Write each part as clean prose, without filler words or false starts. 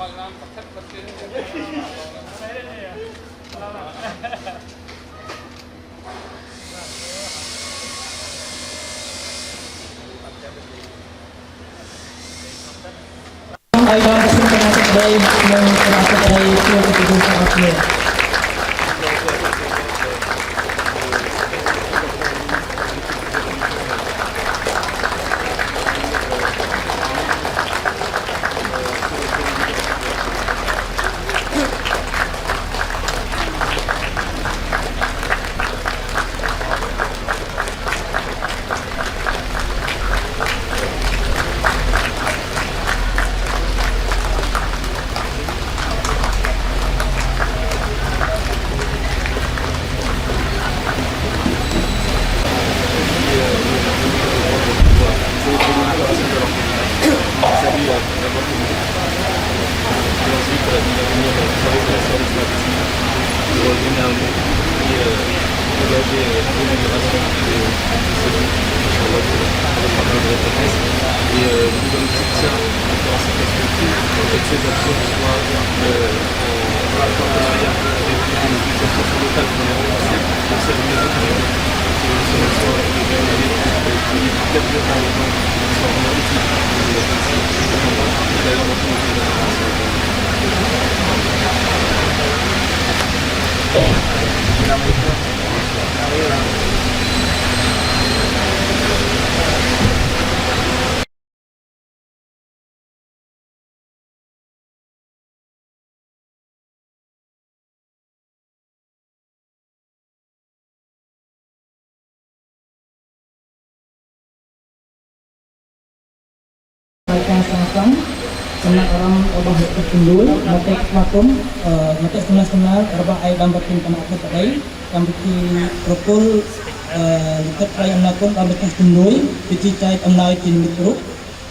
Ay dalam kesempatan today mengatakan itu keputusan sangatnya. Baiklah sang senang orang obah tertundul mati makum mati senar orang air dampak tim tanah aku tadi kami propol lihat raya nakun kami tertundul pici cai amnai tim mikro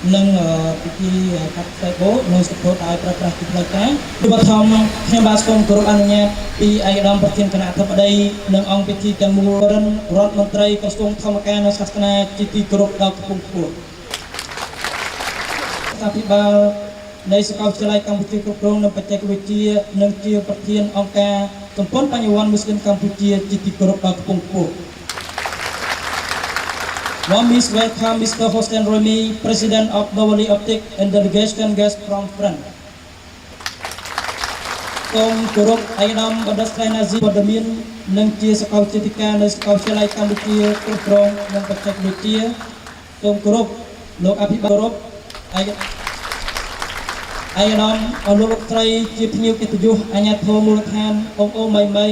neng pici kat sebo neng support air praktik mereka coba thom yang baskom Qurannya di air dampak tim tanah aku tadi neng ang pici jamuran rat menteri kosong thamakan sasana citi grup dak pungkur tapi bal នៃសាកលវិទ្យាល័យកម្ពុជាគ្រប់គ្រងនិងបច្ចេកវិទ្យានិងជាប្រធានអង្គការសម្ព័ន្ធបញ្ញវន្តមូស្លីមកម្ពុជាជាទីគោរពដ៏ខ្ពង់ខ្ពស់ Warm welcome Mr. Hossein Romi, President of Bawali Optic and delegation guest from France. សូមគោរពឯកឧត្តមបណ្ឌិតស្រីណាស៊ីវត្តមាននិងជាសាកលវិទ្យាធិការនៅសាកលវិទ្យាល័យកម្ពុជាគ្រប់គ្រងនិងបច្ចេកវិទ្យាសូមគោរពលោកអភិបាលគោរពឯក អាយដាមអនុលោកត្រីជាភ្ញៀវកិត្តិយសអាជ្ញាធរមូលដ្ឋានបងអូមីមី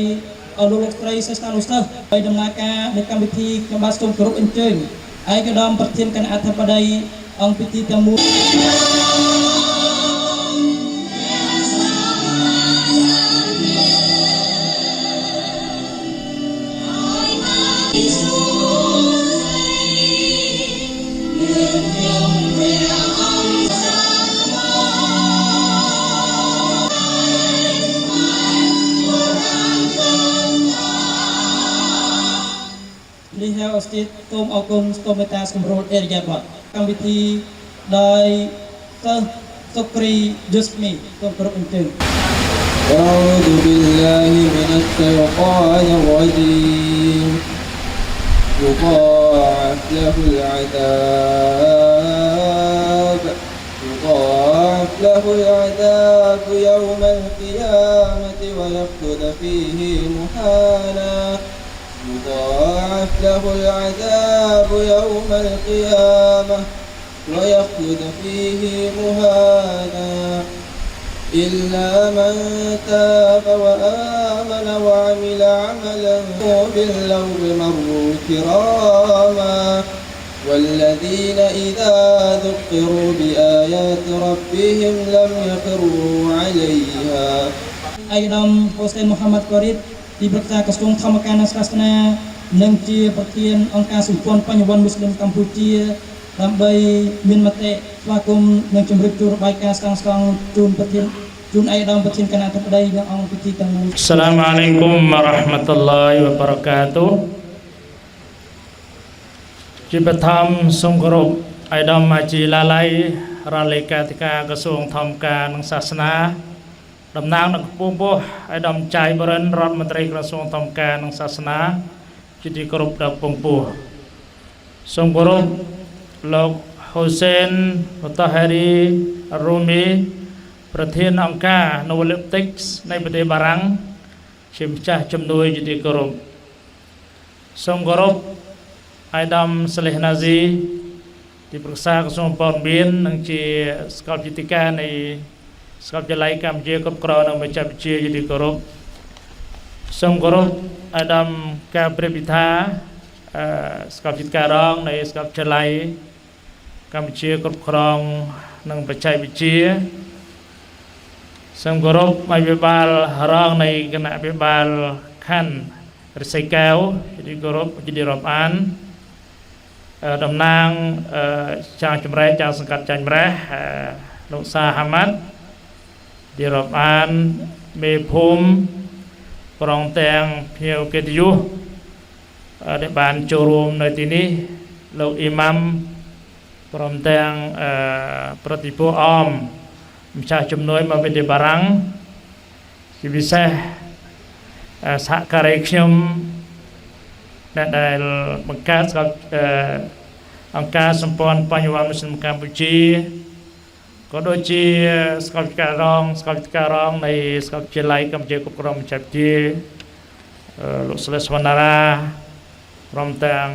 អនុលោកត្រីសិស្សានុសិស្សby ដំណើរការនៃកម្មវិធីខ្ញុំបាទសូមគោរពអញ្ជើញឯកឧត្តមប្រធានគណៈអធិបតីអង្គពិធីទាំងមូល Lihat ostit tom agung stomata sembrol jabat kami di dari Sukri Jusmi tom beruntung. أعوذ بالله من الشيطان الرجيم يضاعف له العذاب يوم القيامة ويخلد فيه مهانا يضاعف له العذاب يوم القيامة ويخلد فيه مهانا إلا من تاب وآمن وعمل عملا باللوم مروا كراما والذين إذا ذكروا بآيات ربهم لم يخروا عليها. អាយដាមហូសែនមូហាម៉ាត់កូរីតទីប្រឹក្សាក្រសួងធម្មការនិងសាសនានិងជាប្រធានអង្គការសម្ព័ន្ធបញ្ញវន្តមូស្លីមកម្ពុជាដើម្បីមានមតិស្វាគមន៍និងជម្រាបជូនរបាយការណ៍ស្តង់ជូនប្រធានជូនអាយដាមប្រធានគណៈអធិបតីនិងអង្គពិធីទាំងមូល Assalamualaikum warahmatullahi wabarakatuh. ជាបឋមសូមគោរពអាយដាមអាជីឡាឡៃ រដ្ឋលេខាធិការក្រសួងធម្មការនិងសាសនាតំណាងនឹងពងពោះឲ្យដំចៃបរិនរដ្ឋមន្ត្រីក្រសួងធម្មការនិងសាសនាជាទីគោរពដល់ពងពោះសូមគោរពលោកហ៊ូសេនមូតាហារីរូមីប្រធានអង្គការ Novoliptics នៃប្រទេសបារាំងជាម្ចាស់ជំនួយជាទីគោរពសូមគោរពអាយដាមសាលេះណាស៊ីទីប្រឹក្សាក្រសួងព័ត៌មាននិងជាសាកលវិទ្យាការនៃសាកលវិទ្យាល័យកម្ពុជាគ្រប់គ្រងនិងបច្ចេកវិទ្យាជាទីគោរពសូមគោរពអាយដាមការព្រះពិថាសាកលវិទ្យាការរងនៃសាកលវិទ្យាល័យកម្ពុជាគ្រប់គ្រងនិងបច្ចេកវិទ្យាសូមគោរពអភិបាលរងនៃគណៈអភិបាលខណ្ឌរិស័យកែវជាទីគោរពជាទីរាប់អានតំណាងចាស់ចម្រែកចាស់សង្កាត់ចាញ់ម្រះលោកសាហាម៉ាត់ទីរាប់អានមេភូមិប្រងទាំងភ្ញៀវកិត្តិយសដែលបានចូលរួមនៅទីនេះលោកអ៊ីម៉ាំព្រមទាំងប្រតិភូអមម្ចាស់ជំនួយមកពីទីបារាំងជាពិសេសសហការីខ្ញុំដែលបង្កើតអង្គការសម្ព័ន្ធបញ្ញវន្តមូស្លីមកម្ពុជាក៏ដូចជាសាកលវិទ្យាការរងនៃសាកលវិទ្យាល័យកម្ពុជាគ្រប់គ្រងបច្ចេកវិទ្យាលោកស្លេសវណ្ណារាព្រមទាំង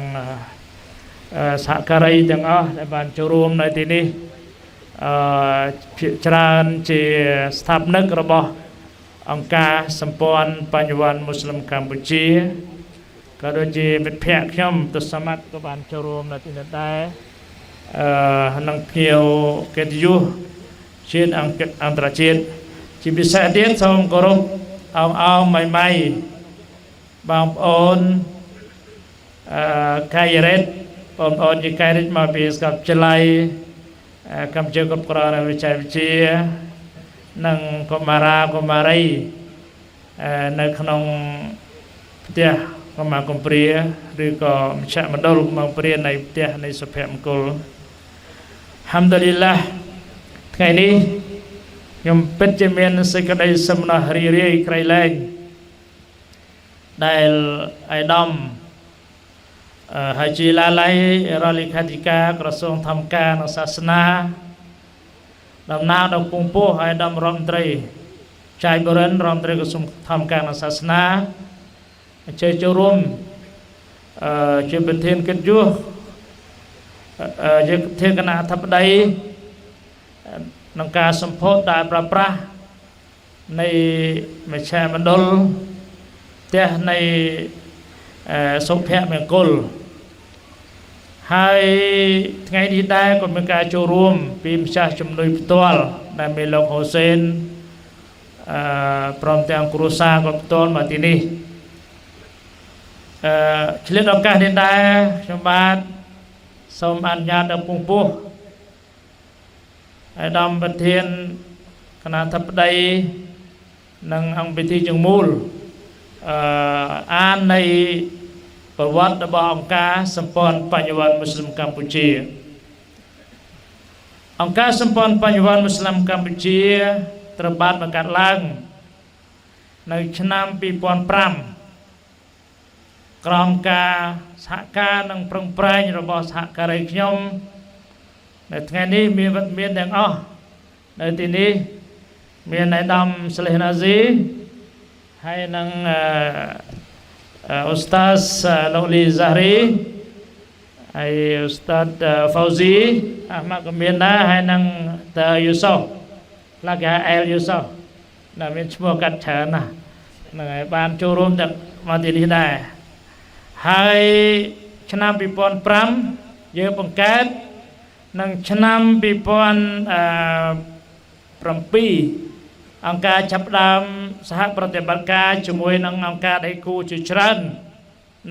សហការីទាំងអស់ដែលបានចូលរួមនៅទីនេះភាគច្រើនជាស្ថាបនិករបស់អង្គការសម្ព័ន្ធបញ្ញវន្តមូស្លីមកម្ពុជាក៏ដូចជាមិត្តភ័ក្តិខ្ញុំទស្សម័ត្រក៏បានចូលរួមនៅទីនេះដែរនិងភ្ញៀវកិត្តិយសជាតិអន្តរជាតិជាពិសេសទៀតសូមគោរពអោម៉ៃបងប្អូនកាយរ៉េតបងប្អូនជាកាយរ៉េតមកពីសាកលវិទ្យាល័យកម្ពុជាគ្រប់គ្រងនិងវិទ្យាវិទ្យានិងកុមារាកុមារីនៅក្នុងផ្ទះកម្មាកំព្រាឬក៏មជ្ឈមណ្ឌលកម្មាកំព្រានៃផ្ទះនៃសុភមង្គលហាំឌុលីឡាថ្ងៃនេះខ្ញុំពិតជាមានសេចក្តីសំណោះរីរាយក្រៃលែងដែលអាយដាមហាជីឡាឡៃរដ្ឋលេខាធិការក្រសួងធម្មការនិងសាសនាតំណាងដល់ពងពោះអាយដាមរដ្ឋមន្ត្រីចៃបរិនរដ្ឋមន្ត្រីក្រសួងធម្មការនិងសាសនាអញ្ជើញចូលរួមជាប្រធានកិត្តិយសជាប្រធានគណៈអធិបតីក្នុងការសម្ពោធដែលប្រើប្រាស់នៃមជ្ឈមណ្ឌលផ្ទះនៃសុភមង្គលហើយថ្ងៃនេះដែរក៏មានការចូលរួមពីម្ចាស់ជំនួយផ្ទាល់ដែលមានលោកហ៊ូសេនព្រមទាំងគ្រួសារក៏ផ្ទាល់មកទីនេះឆ្លៀតឱកាសនេះដែរខ្ញុំបាទសូមអនុញ្ញាតដល់ពងពោះអាយដាមប្រធានគណៈអធិបតីនិងអង្គពិធីជាមូលអាននៃប្រវត្តិរបស់អង្គការសម្ព័ន្ធបញ្ញវន្តមូស្លីមកម្ពុជាអង្គការសម្ព័ន្ធបញ្ញវន្តមូស្លីមកម្ពុជាត្រូវបានបង្កើតឡើងនៅឆ្នាំ2005ក្រោមការសហការនិងប្រឹងប្រែងរបស់សហការីខ្ញុំនៅថ្ងៃនេះមានវត្តមានទាំងអស់នៅទីនេះមានអាយដាមសាលេះណាស៊ីហើយនឹងអូស្តាសលោកលីហ្សារីហើយអូស្តាតហ្វូស៊ីអាម៉ាក៏មានដែរហើយនឹងតាយូសូឡាកាអែលយូសូដែលមានឈ្មោះកាត់ច្រើនណាស់ហ្នឹងហើយបានចូលរួមទាំងមកទីនេះដែរហើយឆ្នាំ2005យើងបង្កើតនិងឆ្នាំ2007អង្គការចាប់ផ្ដើមសហប្រតិបត្តិការជាមួយនឹងអង្គការដៃគូជាច្រើន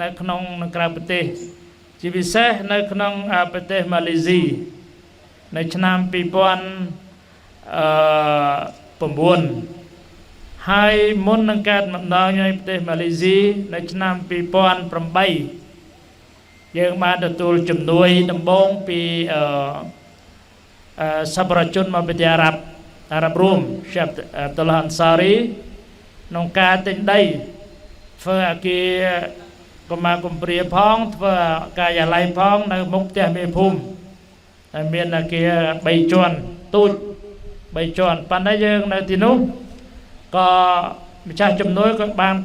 នៅក្នុងនិងក្រៅប្រទេសជាពិសេសនៅក្នុងប្រទេសម៉ាឡេស៊ីនៅឆ្នាំ2009ហើយមុននឹងកើតមកដល់នៅប្រទេសម៉ាឡេស៊ីនៅឆ្នាំ2008យើងបានទទួលជំនួយដំបូងពី សប្បុរសជនមកពីអារ៉ាប់រួមជាអាប់ឌុលឡាហ៍ អានសារីក្នុងការទិញដីធ្វើអគារកម្មាកំព្រាផងធ្វើការិយាល័យផងនៅមុខផ្ទះមេភូមិហើយមានអគារ3ជាន់ទូច3ជាន់ប៉ុន្តែយើងនៅទីនោះក៏ម្ចាស់ជំនួយក៏បាន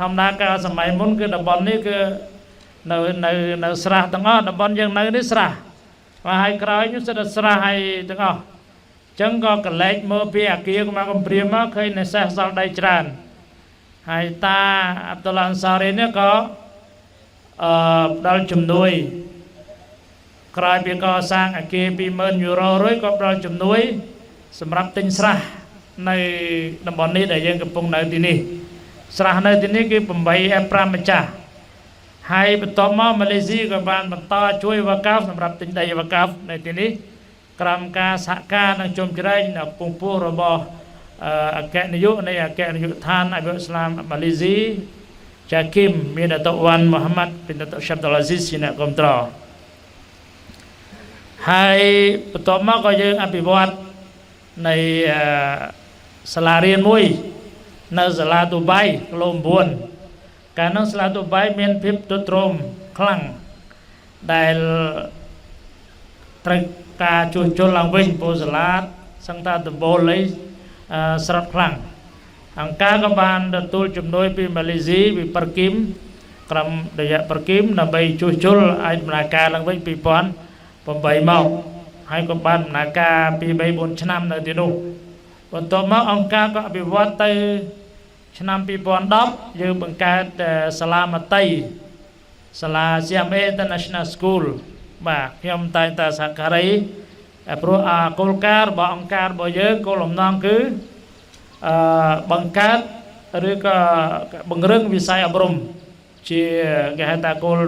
ធម្មតាកាលសម័យមុនគឺតំបន់នេះគឺនៅស្រះទាំងអស់តំបន់យើងនៅនេះស្រះហើយក្រោយនេះសិតតែស្រះហើយទាំងអស់អញ្ចឹងក៏កលែកមើលពីអគារកម្មាកំព្រាមកឃើញនៅសេះសល់ដីច្រើនហើយតាអាប់ឌុលឡាហ៍ អានសារីនេះក៏ផ្ដល់ជំនួយក្រោយពីកសាងអគារ 20000 យូរ៉ូរួចក៏ផ្ដល់ជំនួយសម្រាប់ទិញស្រះនៅតំបន់នេះដែលយើងកំពុងនៅទីនេះស្រះនៅទីនេះគឺ8 ម្ចាស់ហើយបន្ទាប់មកម៉ាឡេស៊ីក៏បានបន្តជួយវកាហ្វសម្រាប់ទិញដីវកាហ្វនៅទីនេះក្រោមការសហការនិងជំរុញនៅពងពោះរបស់អគ្គនាយកនៃអគ្គនាយកដ្ឋានអភិវឌ្ឍន៍ឥស្លាមម៉ាឡេស៊ីចាគីមមានដតវ៉ាន់មូហាម៉ាត់ប៊ីនដតសាប់ដុលអាស៊ីសជាអ្នកគ្រប់គ្រងហើយបន្ទាប់មកក៏យើងអភិវឌ្ឍនៃសាលារៀនមួយនៅសាលាឌូបៃគីឡូ9កាលនោះសាលាឌូបៃមានភាពទ្រុឌទ្រោមខ្លាំងដែលត្រូវការជួសជុលឡើងវិញព្រោះសាលាសង្ឃតាដំបូលលេស្រត់ខ្លាំងអង្គការក៏បានទទួលជំនួយពីម៉ាឡេស៊ីពីប៉ាគីមក្រុមរយៈប៉ាគីមដើម្បីជួសជុលឲ្យដំណើរការឡើងវិញ2008មកហើយក៏បានដំណើរការ2 3 4ឆ្នាំនៅទីនោះបន្ទាប់មកអង្គការក៏អភិវឌ្ឍទៅឆ្នាំ2010យើងបង្កើតសាលាមត្តេយ្យសាលា CMA International School បាទខ្ញុំតែងតែសហការីព្រោះគោលការណ៍របស់អង្គការរបស់យើងគោលបំណងគឺបង្កើតឬក៏បង្រឹងវិស័យអប់រំជាគេហៅថាគោល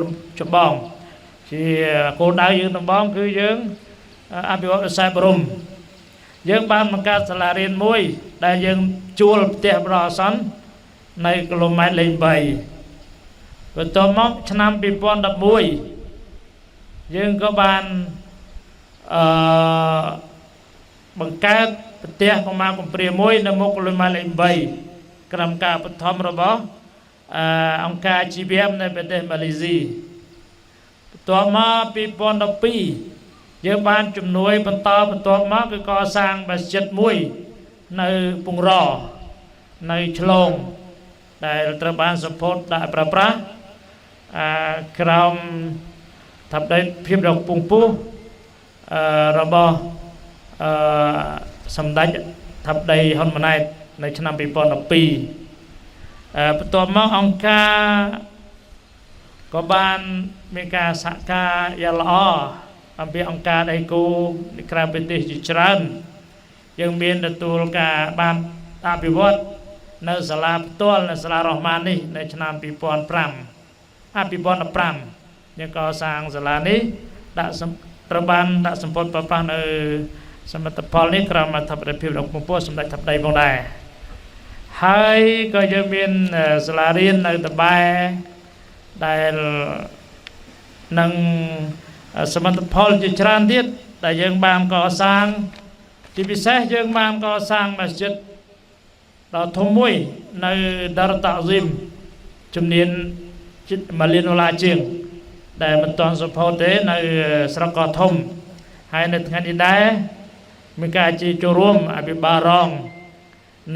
ចម្បងជាគោលដៅយើងដំបូងគឺយើងអភិវឌ្ឍវិស័យអប់រំយើងបានបង្កើតសាលារៀនមួយដែលយើងជួលផ្ទះបណ្ដោះអាសន្ននៅគីឡូម៉ែត្រលេខ3បន្ទាប់មកឆ្នាំ2011យើងក៏បានបង្កើតផ្ទះកម្មាកំព្រាមួយនៅមុខគីឡូម៉ែត្រលេខ3ក្រោមការឧបត្ថម្ភរបស់អង្គការ GBM នៅប្រទេសម៉ាឡេស៊ីបន្ទាប់មក2012យើងបានជំនួយបន្តបន្ទាប់មកគឺកសាងម៉ាស្ជីតមួយនៅពងរនៅឆ្លងដែលត្រូវបានsupportដាក់ប្រើប្រាស់ក្រោមថាប់ដីភាពរបស់ពងពោះរបស់សម្ដេចថាប់ដីហ៊ុនម៉ាណែតនៅឆ្នាំ2012បន្ទាប់មកអង្គការក៏បានមានការសហការយ៉ាងល្អអំពីអង្គការដៃគូនៃក្រៅប្រទេសជាច្រើនយើងមានទទួលការបានអភិវឌ្ឍនៅសាលាផ្ទាល់នៅសាលារ៉ូម៉ាននេះនៅឆ្នាំ2015យើងក៏សាងសាលានេះត្រូវបានដាក់សម្ពោធប្រប្រាស់នៅសមិទ្ធផលនេះក្រោមអធិបតេយ្យភាពរបស់ពងពោះសម្ដេចថាប់ដីផងដែរហើយក៏យើងមានសាលារៀននៅតបែដែលនឹងសមិទ្ធផលជាច្រើនទៀតដែលយើងបានកសាងជាពិសេសយើងបានកសាងម៉ាស្ជីតដ៏ធំមួយនៅដារតាស៊ីមជំនាញជិត1 លានដុល្លារជាងដែលមិនទាន់សម្ពោធទេនៅស្រុកកោះធំហើយនៅថ្ងៃនេះដែរមានការជាចូលរួមអភិបាលរង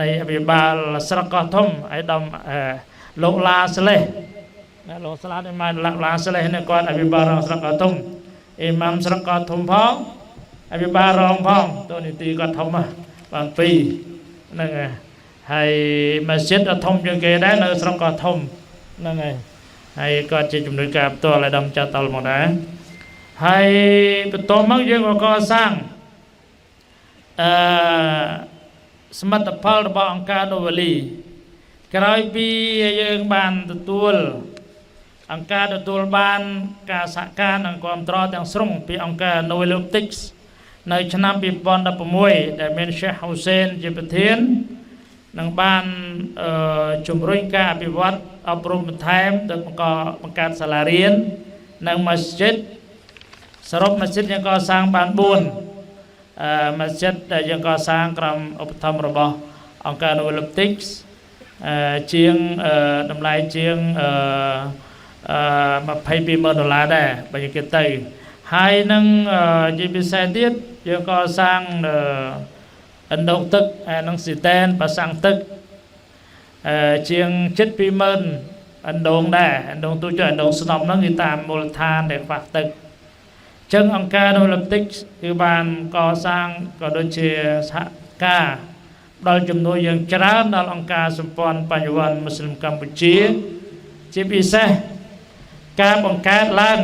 នៃអភិបាលស្រុកកោះធំហើយដំលោកឡាស្លេះលោកស្លាតម៉ែឡាស្លេះនេះគាត់អភិបាលរងស្រុកកោះធំអ៊ីម៉ាំស្រុកកោះធំផងអភិបាលរងផងតួនាទីគាត់ធំបាន2ហ្នឹងហើយម៉ាស្ជីតធំជាងគេដែរនៅស្រុកកោះធំហ្នឹងហើយគាត់ជាជំនួយការផ្ទាល់ឲ្យដំចាត់តលមកដែរហើយបន្ទាប់មកយើងក៏កសាងសមិទ្ធផលរបស់អង្គការដូវេលីក្រោយពីយើងបានទទួលអង្គការទទួលបានការសហការនិងគាំទ្រទាំងស្រុងពីអង្គការ Novel Optics នៅឆ្នាំ2016ដែលមាន Sheikh Hussein ជាប្រធាននឹងបានជំរុញការអភិវឌ្ឍអប់រំបន្ថែមដោយបង្កើតសាលារៀននិងម៉ាស្ជីតសរុបម៉ាស្ជីតយើងកសាងបាន4 masjid ដែលយើងកសាងក្រោមឧបត្ថម្ភរបស់អង្គការ Olympics ជាងតម្លៃជាង$22,000ដែរបើនិយាយទៅហើយនឹងជាពិសេសទៀតយើងកសាងអណ្ដូងទឹកនិងស៊ីតែនប្រសាំងទឹកជាង$2,000អណ្ដូងដែរអណ្ដូងទូចអណ្ដូងស្នំហ្នឹងគឺតាមមូលដ្ឋានដែលខ្វះទឹកចឹងអង្គការ Olympics គឺបានកសាងក៏ដូចជាសហការដល់ជំនួយយ៉ាងច្រើនដល់អង្គការសម្ព័ន្ធបញ្ញវន្តមូស្លីមកម្ពុជាជាពិសេសការបង្កើតឡើង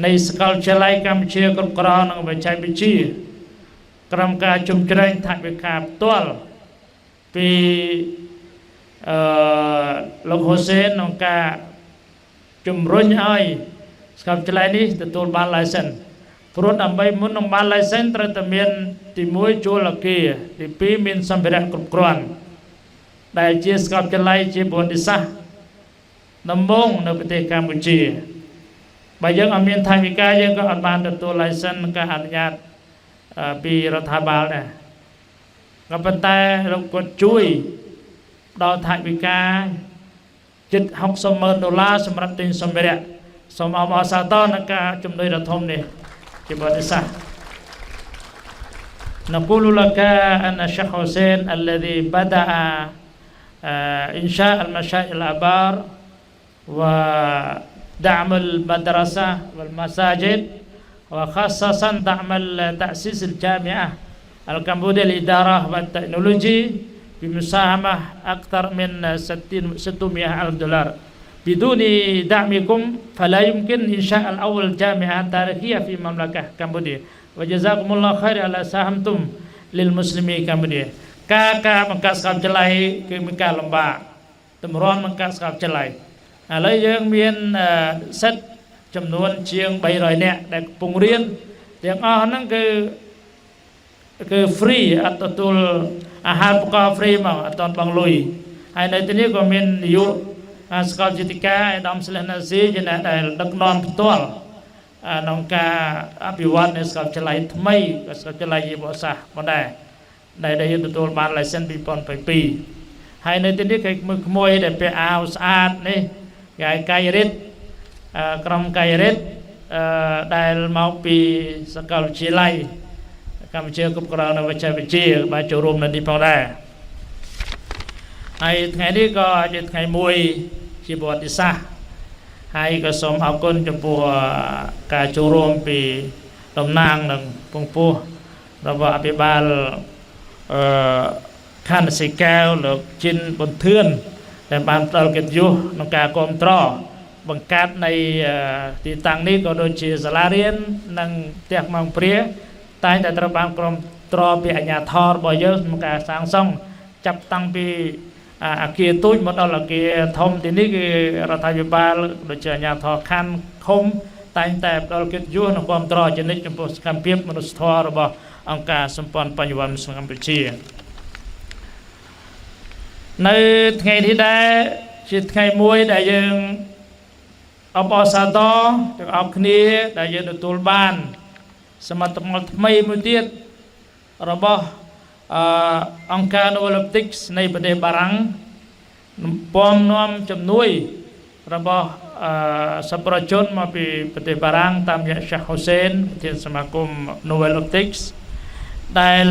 នៃសាកលវិទ្យាល័យកម្ពុជាគ្រប់គ្រងនិងបច្ចេកវិទ្យាក្រុមការជំជ្រែងថវិកាផ្ទាល់ពីលោកហ៊ូសែនក្នុងការជំរុញឲ្យសាកលវិទ្យាល័យនេះទទួលបាន license ព្រោះដើម្បីមុននឹងបាន license ត្រូវតែមានទី1ជួលអគារទី2មានសម្ភារៈគ្រប់គ្រាន់ដែលជាសាកលវិទ្យាល័យជាប្រវត្តិសាស្ត្រដំបូងនៅប្រទេសកម្ពុជាបើយើងអត់មានថវិកាយើងក៏អត់បានទទួល license និងការអនុញ្ញាតពីរដ្ឋាភិបាលដែរក៏ប៉ុន្តែលោកគាត់ជួយដល់ថវិកាជិត$60,000សម្រាប់ទិញសម្ភារៈសូមអបអរសាទរនឹងការជំនួយដ៏ធំនេះជាប្រវត្តិសាស្ត្រ نقول لك أن الشيخ حسين الذي بدأ إنشاء المشاريع الآبار ودعم المدرسة والمساجد وخاصة دعم تأسيس الجامعة الكمبودية للإدارة والتكنولوجي بمساهمة أكثر من $600,000 بدون دعمكم فلا يمكن إنشاء الأول جامعة تاريخية في مملكة كمبوديا وجزاكم الله خير على ساهمتم للمسلمين كمبوديا ការបង្កើតសាកលវិទ្យាល័យគឺមានការលំបាកតម្រាំបង្កើតសាកលវិទ្យាល័យឥឡូវយើងមានសិទ្ធិចំនួនជាង300នាក់ដែលកំពុងរៀនទាំងអស់ហ្នឹងគឺ free អត់ទទួលអាហារូបករណ៍ free មកអត់តន់បង់លុយហើយនៅទីនេះក៏មាននាយកសាកលវិទ្យាការអាដាមស្លេះណាស៊ីជាអ្នកដែលដឹកនាំផ្ទាល់ក្នុងការអភិវឌ្ឍនៅសាកលវិទ្យាល័យថ្មីក៏សាកលវិទ្យាល័យជីវសាស្ត្រមកដែរដែលយើងទទួលបាន license 2022ហើយនៅទីនេះគេក្មួយដែលពាក់អាវស្អាតនេះគេឲ្យកាយរិទ្ធក្រុមកាយរិទ្ធដែលមកពីសាកលវិទ្យាល័យកម្ពុជាគ្រប់គ្រងនៅវិទ្យាវិទ្យាបានចូលរួមនៅនេះផងដែរហើយថ្ងៃនេះក៏ជាថ្ងៃមួយជាប្រវត្តិសាស្ត្រហើយក៏សូមអរគុណចំពោះការចូលរួមពីតំណាងនិងពងពោះរបស់អភិបាលខណ្ឌសីកែវលោកជីនប៊ុនធឿនដែលបានផ្ដល់កិត្តិយសក្នុងការគ្រប់គ្រងបង្កើតនៃទីតាំងនេះក៏ដូចជាសាលារៀននិងផ្ទះម៉ោងព្រាតែងតែត្រូវបានគ្រប់គ្រងពីអាជ្ញាធររបស់យើងក្នុងការសាងសង់ចាប់តាំងពីអគារទូចមកដល់អគារធំទីនេះគឺរដ្ឋាភិបាលដូចជាអាជ្ញាធរខណ្ឌឃុំតែងតែផ្ដល់កិត្តិយសនិងគ្រប់គ្រងជានិច្ចចំពោះសកម្មភាពមនុស្សធម៌របស់អង្គការសម្ព័ន្ធបញ្ញវន្តមូស្លីមកម្ពុជានៅថ្ងៃនេះដែរជាថ្ងៃមួយដែលយើងអបអរសាទរទាំងអស់គ្នាដែលយើងទទួលបានសមិទ្ធផលថ្មីមួយទៀតរបស់អង្គការ Olympics នៃប្រទេសបារាំងពំនាំជំនួយរបស់សប្បុរសជនមកពីប្រទេសបារាំងតាមរយៈ Sheikh Hussein ប្រធានសមាគម Olympics ដែល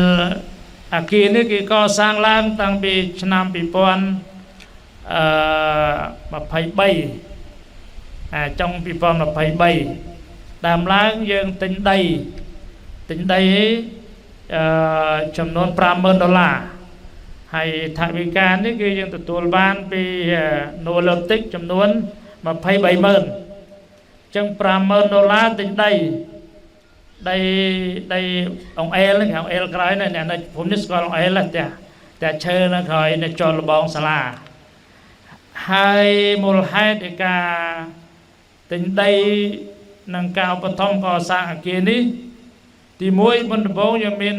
អគារនេះគេកសាងឡើងតាំងពីឆ្នាំ2023ចុង2023ដើមឡើងយើងទិញដីចំនួន$50,000ហើយថវិកានេះគឺយើងទទួលបានពី Olympics ចំនួន23,000អញ្ចឹង$50,000ទិញដីអង្អែលហ្នឹងអង្អែលក្រោយនេះអ្នកនៅភូមិនេះស្គាល់អង្អែលតែឈើនៅក្រោយនៅជាប់លបងសាលាហើយមូលហេតុនៃការទិញដីនិងការឧបត្ថម្ភកសាងអគារនេះទី1មុនដំបូងយើងមាន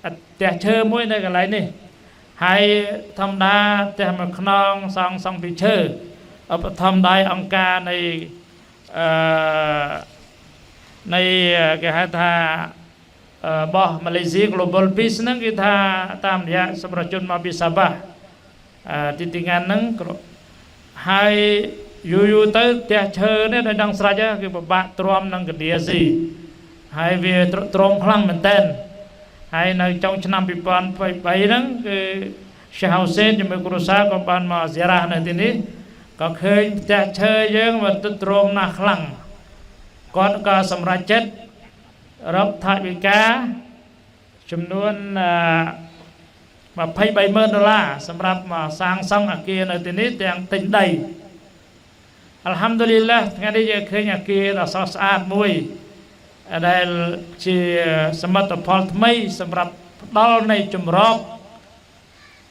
ផ្ទះឈើមួយនៅកន្លែងនេះហើយធម្មតាផ្ទះមួយខ្នងសង់ពីឈើឧបត្ថម្ភដោយអង្គការនៃគេហៅថា บอมาเลเซีย global peace นั่นคือท่าตามยาสมรจุนมาบิซาบะติดงานนั้นให้อยู่เตอร์เตะเชอเนี่ยในดังสระจ้าคือบบะตรวมนั่งกระเดียสิให้เวียตรงคลั่งเหมือนเต้นให้ในจงชนะปิปันไปนั้นคือชาวเซนจะมีกรุษากับบ้านมาเสียราในที่นี้ก็เคยเตะเชยยังว่าตรงนักคลั่งก่อนก็สำรัจเจ็ดรับทาวิกาจำนวนมาพาย$20,000สำหรับมาสร้างซ่องอาเกียในที่นี้แต่ยังติดได้อัลฮัมดุลิลละงานนี้จะเคยอาเกียเราสะอาดมวยได้ชีสมัติพอลทไม่สำหรับดอลในจุมรอบ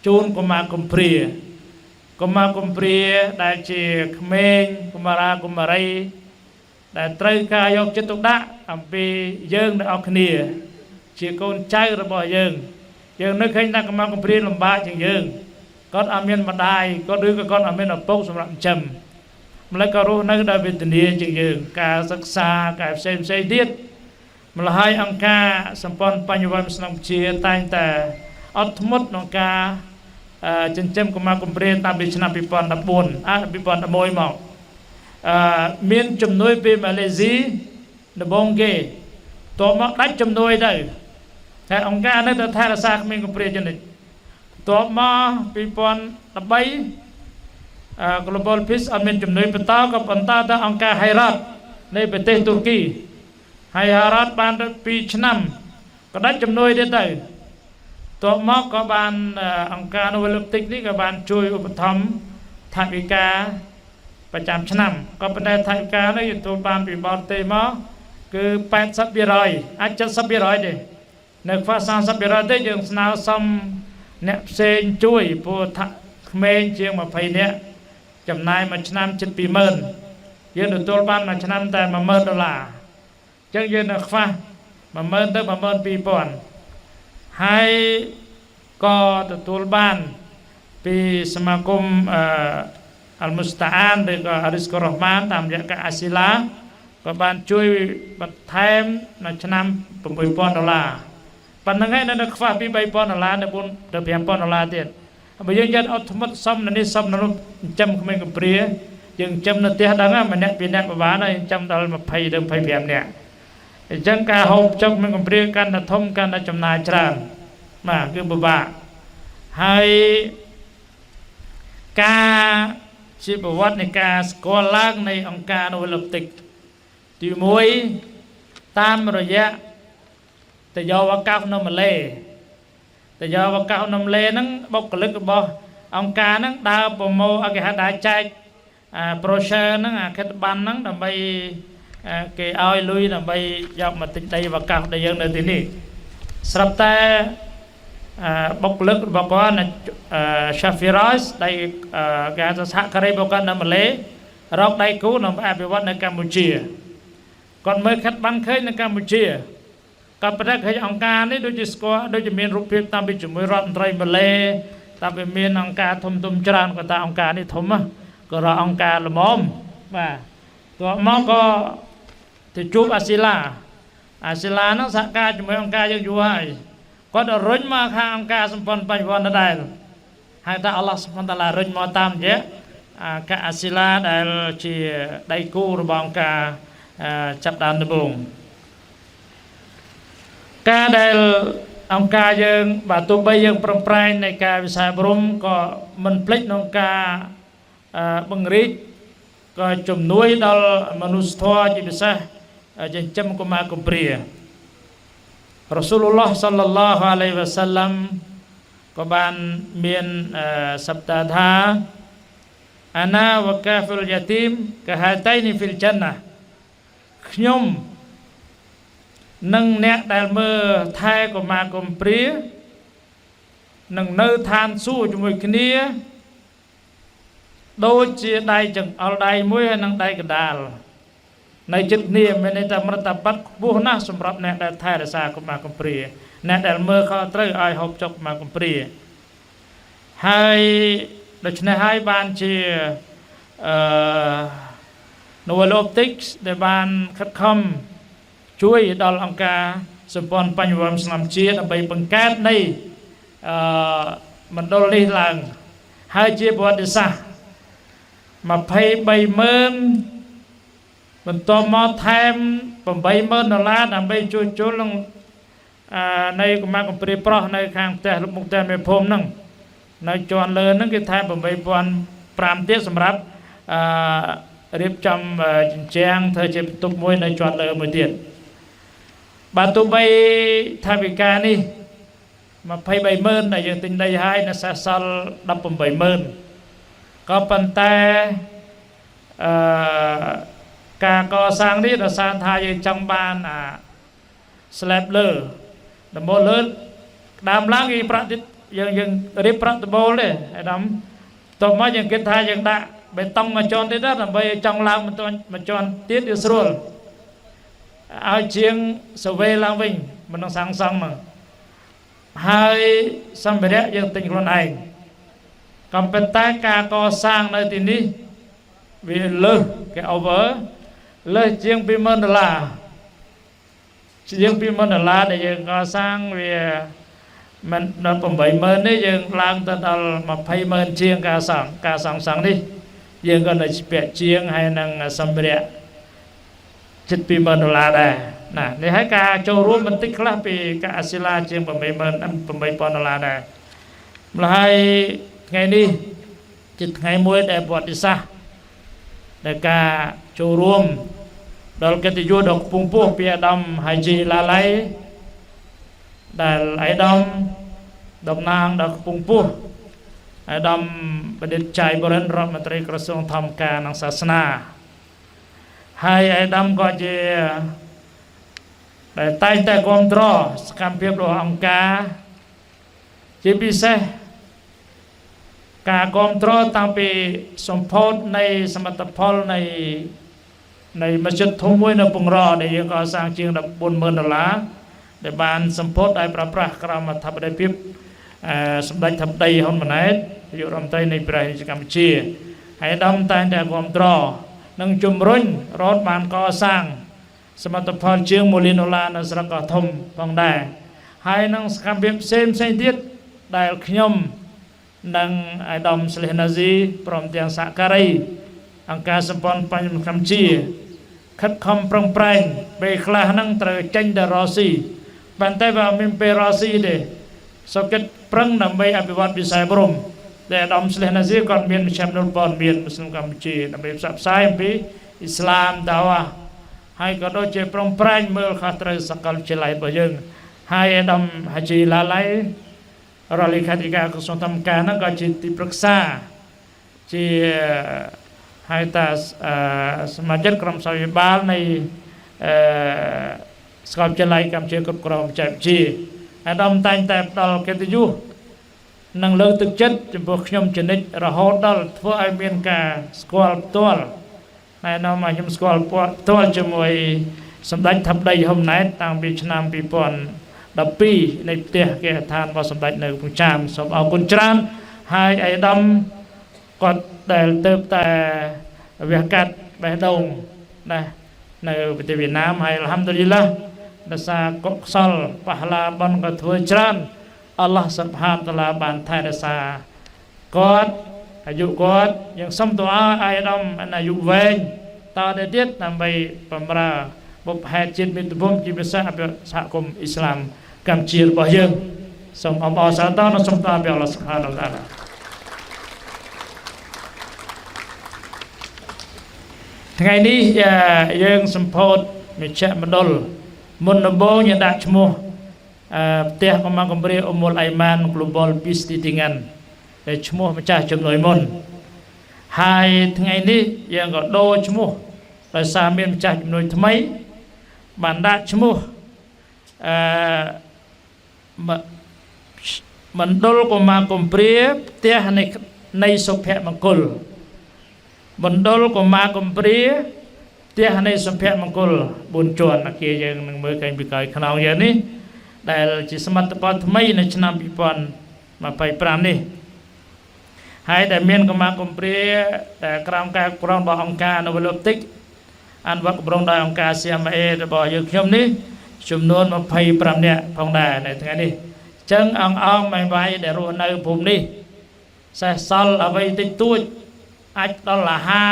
จูนกุมากุมพรีได้ชีเขมรกุมารากุมาไรได้ไตรกายกจตุดะอัมพียืงได้ออกเนียชีโกนใจระบายยืงนึกให้นักกุมากุมพรีลำบากอย่างยืงก้อนอาเมียนมาได้ก็ดื้อก็ก้อนอาเมียนเอาปกสำหรับจำมันเลยก็รู้นักได้เป็นตัวนี้จริงยืงการศึกษาการเซมเซดีดมันเลยให้อังกาสัมพันธ์ปัญญาวิสนามเชียตั้งแต่อัตมุตนองกาจนจำกุมากุมพรีตามบิชนาปิปอนดับบุญปิปอนดับมวยหมอกมีนจำนวนเป็นมาเลเซียในบงเกตัวมักได้จำนวนได้แต่องค์การนั้นแต่แท้ละซากมีกุมพรีจนิดตัวมาปิปอนดับใบglobal peace อันมีจำนวนเป็นต้ากับอันต้าแต่องค์การไฮรัตในประเทศตุรกีไฮรัตบานปีชนำก็ได้จำนวนได้ตัวมาก็บานองค์การโอลิมปิกนี่ก็บานช่วยอุปถัมภ์ทางวิกาประจำชนำก็เป็นได้ทางวิกาในตัวบานปีบอลเตมอคือ80%อาจจะ10%ดิในฟ้าสาม10%ได้ยังสนาวซ้ำเนี่ยเซนช่วยผู้เมนเชียงมาไฟเนี่ยจำนายมาชนำ7 ปีเมินยืนตัวบ้านมาชนำแต่มาเมิน$จังยืนในฟ้ามาเมินตั้งมาเมินปีป่อนให้ก็ตัวบ้านปีสมาคมอัลมุสตาอันหรือก็อาริสกอรห์มานตามยากะอาศิลาก็บ้านช่วยบัดแทมในชนำ$8,000ปันนั่งให้นั่นนักฟ้าปี$8,000ในบุญเดือน$8,000เดียดไปยังยันเอาธรรมะซ้ำนั่นนี่ซ้ำนั่นจำไม่กับเปรี้ยยังจำนั่นเตี้ยดังอ่ะมันเนี่ยปีนี้บ้านนั่นจำตอนมาไพ่เดิมไพ่เพียมเนี่ยจังการหอบจำไม่กับเปรี้ยกันนะทมกันนะจำนายจานมาคือบ่าให้การชีววัตในการสกอลากในองค์การโอลิมปิกที่มวยตามระยะแต่ยาวก้าวนมเลแต่ยาวก้าวนมเลนั้นบอกกลึกบอกองค์การนั้นดาวโปรโมอาเกหได้ใจโปรเชอร์นั้นเขตบันนั้นทำไปเกยเอาลุยทำไปยาวมาติดได้ว่าก้าวได้ยังในที่นี้สำหรับแต่บอกลึกบอกว่าชาฟิรัสได้การจะสักการะบอกกันนมเลรอกได้กู้นำไปอภิวัตในกัมพูชีก่อนเมื่อเขตบันเคยในกัมพูชีกับประเทศองค์การนี้โดยจะสกอโดยจะมีรูปเพียบตามไปจุ่มรัฐไตรมาเลตามไปมีองค์การทมจรานก็ตามองค์การนี้ทมก็รอองค์การละมอมว่าตัวมอมก็ที่จูบอาศิลานักสักการจุ่มองค์การยังอยู่ให้ก็ได้รุ่งมาข้างองค์การสัมพันธ์ปัจจุบันได้ให้แต่อัลลอฮฺสุบฮานะฮูวะตะอาลารุ่งมาตามเจ้าอาศิลาได้ชีได้กู้ระบองการจับดานตะบุงการได้องค์การยังบาตุใบยังปรำปรายในการวิสาบรมก็มันพลิกองค์การบังริกก็จุ่มนุ้ยดอลมนุษย์ทั่วจิตสัจยังจำกุมากุมเปรียRasulullah sallallahu alaihi wasallam ก็บานเมียนสัปดาห์ท่าอาณาวกาฟิลยาติมกะฮาไตนิฟิลจันนะขยมนั่งเนะได้เมื่อไทยก็มากุมเปรียนั่งเนื้อทานสู้จมูกนี้โดยจีได้จังเอาได้มวยนั่งได้กระดาลในจุดนี้ไม่ได้ทำรัฐบาลบุญนะสำหรับเนะได้ไทยรักษากุมากุมเปรียเนะได้เมื่อเขาเตยไอหอบจกมากุมเปรียให้โดยเฉพาะให้บานจีโนเวลอปติกส์ในบานคัดคำช่วยดอลองการ សម្ព័ន្ធបញ្ញវន្តស្នាមជាតិដើម្បីបង្កើតនៃមណ្ឌលនេះឡើងហើយជាប្រវត្តិសាស្ត្រ230000បន្ទាប់មកថែម$80,000ដើម្បីជួយជុលនឹងនៃកុមារកំព្រាប្រុសនៅខាងផ្ទះលោកមុខផ្ទះមេភូមិហ្នឹងនៅជាន់លើហ្នឹងគេថែម$8,500ទៀតសម្រាប់រៀបចំជញ្ជាំងធ្វើជាបន្ទប់មួយនៅជាន់លើមួយទៀតបើទោះបីថាវិការនេះ230000ដែលយើងទិញដីហើយនៅសេសសល់180000ក៏ប៉ុន្តែការកសាងនេះដោយសារថាយើងចង់បានស្លែបលើដំបូលលើដើមឡើងយើងប្រាក់ទៀតយើងរៀបប្រាក់ដំបូលទេអាដាមតោះមកយើងគិតថាយើងដាក់បេតុងមកជន់ទៀតដើម្បីចង់ឡើងមកជន់ទៀតវាស្រួលឲ្យជាងសវេឡើងវិញមិននឹងសាងសង់ហ្នឹងហើយសម្ភារៈយើងទិញខ្លួនឯងក៏ប៉ុន្តែការកសាងនៅទីនេះវាលើសគេ over លើសជាង$20,000ជាង$20,000ដែលយើងកសាងវាមិនដល់80000នេះយើងឡើងទៅដល់200,000ជាងការសង់នេះយើងក៏នៅពាក់ជាងហើយនឹងសម្ភារៈជិត$20,000ដែរណានេះហើយការចូលរួមបន្តិចខ្លះពីការអាស៊ីឡាជាង$8,000ដែរម្ល៉េះហើយថ្ងៃនេះជាថ្ងៃមួយដែលប្រវត្តិសាស្ត្រដែលការចូលរួមដល់កិត្តិយសដ៏ខ្ពង់ខ្ពស់ពីអាដាមហាជីឡាឡៃដែលអាដាមតំណាងដល់ខ្ពង់ខ្ពស់អាដាមបណ្ឌិតចៃបរិនរដ្ឋមន្ត្រីក្រសួងធម្មការនិងសាសនាហើយអាដាមក៏ជាដែលតែងតែគ្រប់គ្រងសកម្មភាពរបស់អង្គការជាពិសេសការគ្រប់គ្រងតាំងពីសម្ពោធនៃសមិទ្ធផលនៃមស្ជីតធំមួយនៅពងរដែលយើងក៏សាងជាង$40000ដែលបានសម្ពោធដោយប្រើប្រាស់ក្រមអធិបតេយ្យភាពសម្ដេចធិបតីហ៊ុនម៉ាណែតនាយករដ្ឋមន្ត្រីនៃប្រទេសកម្ពុជាហើយដំតែងតែគ្រប់គ្រងនិងជំរុញរហូតបានកសាងសមិទ្ធផលជាង$1លាននៅស្រុកកោះធំផងដែរហើយនឹងសកម្មភាពផ្សេងទៀតដែលខ្ញុំនិងអាដាមស្លេះណាស៊ីព្រមទាំងសហការីអង្គការសម្ព័ន្ធបញ្ញវន្តកម្ពុជាខិតខំប្រឹងប្រែងពេលខ្លះហ្នឹងត្រូវចេញទៅរកស៊ីប៉ុន្តែវាមានពេលរកស៊ីទេសុខចិត្តប្រឹងដើម្បីអភិវឌ្ឍវិស័យអប់រំដែលអាដាមស្លេះណាស៊ីគាត់មានមជ្ឈមណ្ឌលព័ត៌មានមុស្લિមកម្ពុជាដើម្បីផ្សព្វផ្សាយអំពីអ៊ីស្លាមដាវ៉ាហើយក៏ដូចជាប្រឹងប្រែងមើលខុសត្រូវសកលវិទ្យាល័យរបស់យើងហើយអាដាមហាជីឡាឡៃរដ្ឋលេខាធិការក្រសួងធម្មការហ្នឹងក៏ជាទីប្រឹក្សាជាហើយតាសមាជិកក្រុមសវិបាលនៃសាកលវិទ្យាល័យកម្ពុជាគ្រប់គ្រងបច្ចេកវិទ្យាអាដាមតែងតែផ្ដល់កិត្តិយសនិងលើកទឹកចិត្តចំពោះខ្ញុំជានិច្ចរហូតដល់ធ្វើឲ្យមានការស្គាល់ផ្ទាល់ហើយនាំមកខ្ញុំស្គាល់ផ្ទាល់ជាមួយសម្ដេចធិបតីហ៊ុនម៉ាណែតតាំងពីឆ្នាំ2012នៃផ្ទះគេហដ្ឋានរបស់សម្ដេចនៅកំពង់ចាមសូមអរគុណច្រើនហើយអាដាមគាត់ដែលទៅតែវះកាត់បេះដូងណានៅប្រទេសវៀតណាមហើយអល់ហាំឌុលីឡាដោយសារកុសលបះឡាបនក៏ធ្វើច្រើនអល់ឡោះស៊ុបហានតាឡាបានថែរក្សាគាត់អាយុគាត់យើងសូមទូអាឲ្យអាដាមអាយុវែងតទៅទៀតដើម្បីបម្រើបុព្វហេតុជាតិមាតុភូមិជាពិសេសអភិវឌ្ឍសហគមន៍អ៊ីស្លាមកម្ពុជារបស់យើងសូមអបអរសាទរនិងសូមតបពីអល់ឡោះស៊ុបហានតាឡាថ្ងៃនេះយើងសម្ពោធមជ្ឈមណ្ឌលមុនដំបូងយើងដាក់ឈ្មោះផ្ទះកុមារកំព្រាអ៊ុំមុលអៃម៉ាន Global Peace Titingan ដែលឈ្មោះម្ចាស់ជំនួយមុនហើយថ្ងៃនេះយើងក៏ដូរឈ្មោះដោយសារមានម្ចាស់ជំនួយថ្មីបានដាក់ឈ្មោះមណ្ឌលកុមារកំព្រាផ្ទះនៃសុភមង្គលមណ្ឌលកុមារកំព្រាផ្ទះនៃសុភមង្គល4ជាន់អគារយើងនឹងមើលឃើញពីក្រោយខ្នងយើងនេះដែលជាសមិទ្ធផលថ្មីនៅឆ្នាំ2025នេះហើយដែលមានកុមារកំព្រាដែលក្រោមការគ្រប់គ្រងរបស់អង្គការអនុវត្តលុបតិកអនុវត្តគ្រប់គ្រងដោយអង្គការ CMA របស់យើងខ្ញុំនេះ ចំនួន25នាក់ផងដែរនៅថ្ងៃនេះចឹងអង្គមិនវាយដែលរស់នៅភូមិនេះសេះសល់អ្វីតិចតួចអាចដល់អាហា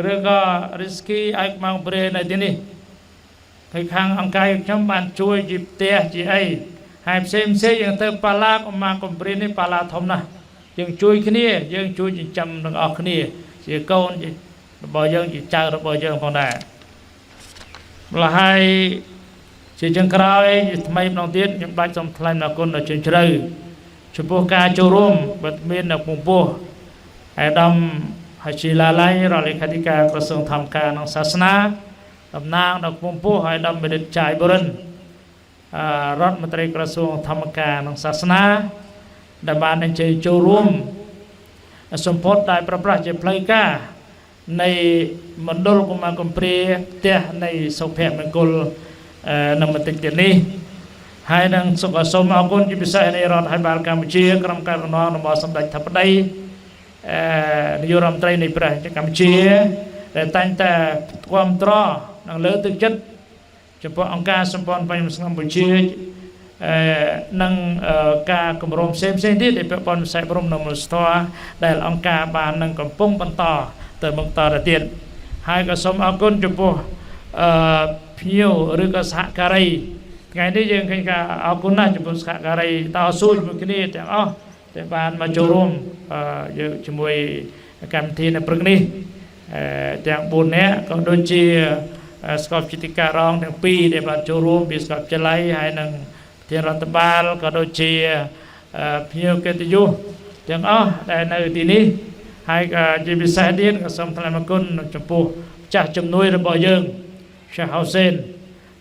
រឬក៏រីស្គីឲ្យមកព្រេនៅទីនេះហើយខាងអង្គការខ្ញុំបានជួយជាផ្ទះជាអីហើយផ្សេងយើងទៅបាឡាកមកកំព្រានេះបាឡាធំណាស់យើងជួយគ្នាយើងជួយចិញ្ចឹមទាំងអស់គ្នាជាកូនរបស់យើងជាចៅរបស់យើងផងដែរម្ល៉េះហើយជាចុងក្រោយថ្មីម្ដងទៀតខ្ញុំបាច់សូមថ្លែងអរគុណដល់ជើងជ្រៅចំពោះការចូលរួមវត្តមាននៅកំពស់អាដាមហាជីឡាឡៃរដ្ឋលេខាធិការក្រសួងធម្មការនិងសាសនាតំណាងដល់កំពស់អាដាមមេរិតចាយបរិនរដ្ឋមន្ត្រីក្រសួងធម្មការនិងសាសនាដែលបានអញ្ជើញចូលរួមសម្ពោធដែលប្រប្រាស់ជាផ្លូវការនៃមណ្ឌលកុមារកំព្រាផ្ទះនៃសុភមង្គលនៅបន្តិចទៀតនេះហើយនឹងសូមអរគុណជាពិសេសនៃរដ្ឋាភិបាលកម្ពុជាក្រុមការដឹកនាំរបស់សម្ដេចថាបតីនាយករដ្ឋមន្ត្រីនៃប្រទេសកម្ពុជាដែលតែងតែគាំទ្រនិងលើកទឹកចិត្តចំពោះអង្គការសម្ព័ន្ធបញ្ញសង្គមកម្ពុជានិងការគម្រោងផ្សេងទៀតដែលពាក់ព័ន្ធវិស័យបរមនមស្ទរដែលអង្គការបាននឹងកំពុងបន្តទៅមុខតទៅទៀតហើយក៏សូមអរគុណចំពោះភ្ញៀវឬក៏សហការីថ្ងៃនេះយើងឃើញការអរគុណណាស់ចំពោះសហការីតស៊ូជាមួយគ្នាទាំងអស់ដែលបានមកចូលរួមយើងជាមួយកម្មវិធីនៅព្រឹកនេះទាំង4នាក់ក៏ដូចជាស្កបជាការរងទាំង2ដែលបានចូលរួមពីស្កបចល័យហើយនិងធានរដ្ឋបាលក៏ដូចជាភ្ញៀវកិត្តិយសទាំងអស់ដែលនៅទីនេះហើយក៏ជាពិសេសទៀតក៏សូមថ្លែងអរគុណចំពោះចាស់ជំនួយរបស់យើងឆាហូសេន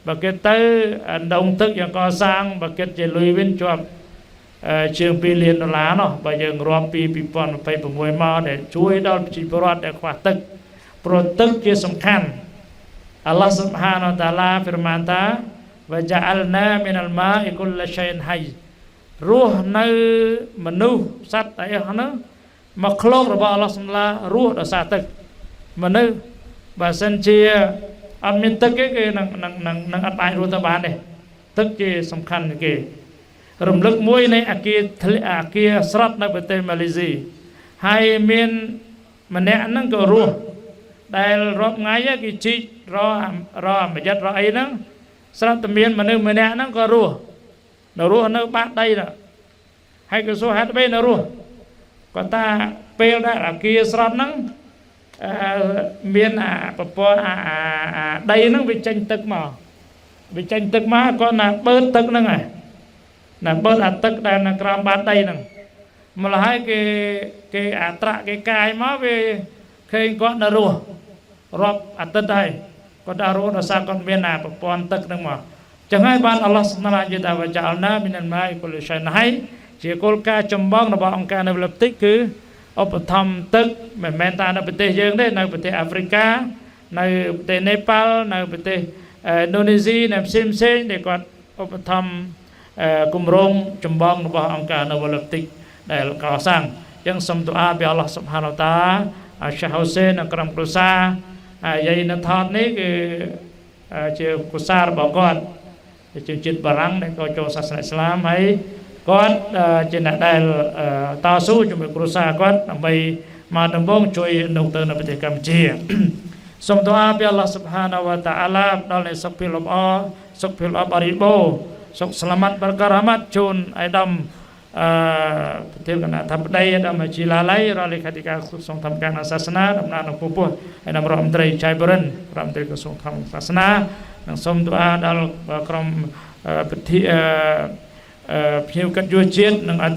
បើគេទៅដងទឹកយ៉ាងកសាងបើគេជាលុយវិញជាប់ជាង$2 លាននោះបើយើងរាប់ពី2026មកដែលជួយដល់ប្រជាពលរដ្ឋដែលខ្វះទឹកព្រោះទឹកជាសំខាន់អល់ឡោះស៊ុបហានវតាឡាហ្វិរម៉ានថាវ៉ាជាអលណាមីនអលម៉ាអ៊ីគុលឆៃអ៊ីនហៃរស់នៅមនុស្សសត្វអីហ្នឹងមកឃ្លោករបស់អល់ឡោះសំឡារស់ដោយសារទឹកមនុស្សបើសិនជាអត់មានទឹកទេគេនឹងអត់អាចរស់ទៅបានទេទឹកជាសំខាន់ជាងគេរំលឹកមួយនៃអាគារស្រត់នៅប្រទេសម៉ាឡេស៊ីហើយមានម្នាក់ហ្នឹងក៏រស់ដែលរាប់ថ្ងៃគេជីករមួយយិតរអីហ្នឹងស្រាប់តែមានមនុស្សម្នាក់ហ្នឹងក៏រស់នៅបាតដីហ្នឹងហើយក៏សួរហេតុអ្វីនៅរស់គាត់ថាពេលដែលអាគារស្រត់ហ្នឹងមានប្រព័ន្ធដីហ្នឹងវាចេញទឹកមកគាត់ណាបឺតទឹកហ្នឹងហើយណាបឺតអាទឹកដែលនៅក្រោមបាតដីហ្នឹងម្ល៉េះហើយគេអាត្រាក់គេកាយមកវាឃើញគាត់នៅរស់រាប់អាទិត្យហើយគាត់ដល់រស់ដោយសារគាត់មានប្រព័ន្ធទឹកហ្នឹងមកចឹងហើយបានអល់ឡោះសុបហានយតាវ៉ាចអលណាមីនអលម៉ាអ៊ីគុលឆៃណៃជាគោលការណ៍ចម្បងរបស់អង្គការនៅលឹបតិចគឺឧបត្ថម្ភទឹកមិនមែនតែនៅប្រទេសយើងទេនៅប្រទេសអាហ្វ្រិកានៅប្រទេសនេប៉ាល់នៅប្រទេសឥណ្ឌូនេស៊ីនៅផ្សេងដែលគាត់ឧបត្ថម្ភគម្រោងចម្បងរបស់អង្គការនៅលឹបតិចដែលកសាងចឹងសូមទូអាពីអល់ឡោះស៊ុបហានវតាអាឆាហូសេននិងក្រុមគ្រួសារយាយនៅថតនេះគឺជាគ្រួសាររបស់គាត់ជាជាតិបារាំងដែលក៏ចូលសាសនាអ៊ីស្លាមហើយគាត់ជាអ្នកដែលតស៊ូជាមួយគ្រួសារគាត់ដើម្បីមកដំបងជួយនៅទៅនៅប្រទេសកម្ពុជាសូមទូអាពីអល់ឡោះស៊ុបហានវតាអាឡាដល់នៃសុខភាពល្អសុខភាពល្អបរិបូរណ៍សុខស្លាមាត់បរការ៉ាម៉ាត់ជូនអាយដាមប្រធានគណៈធិបតីអាដាមហាជីឡាឡៃរដ្ឋលេខាធិការក្រសួងធម្មការនិងសាសនាតំណាងនៅពពោះអាយដាមរដ្ឋមន្ត្រីចៃបរិនរដ្ឋមន្ត្រីក្រសួងធម្មសាសនានិងសូមទូអាដល់ក្រុមពិធីភ្ញៀវកិត្តិយសជាតិនិងអ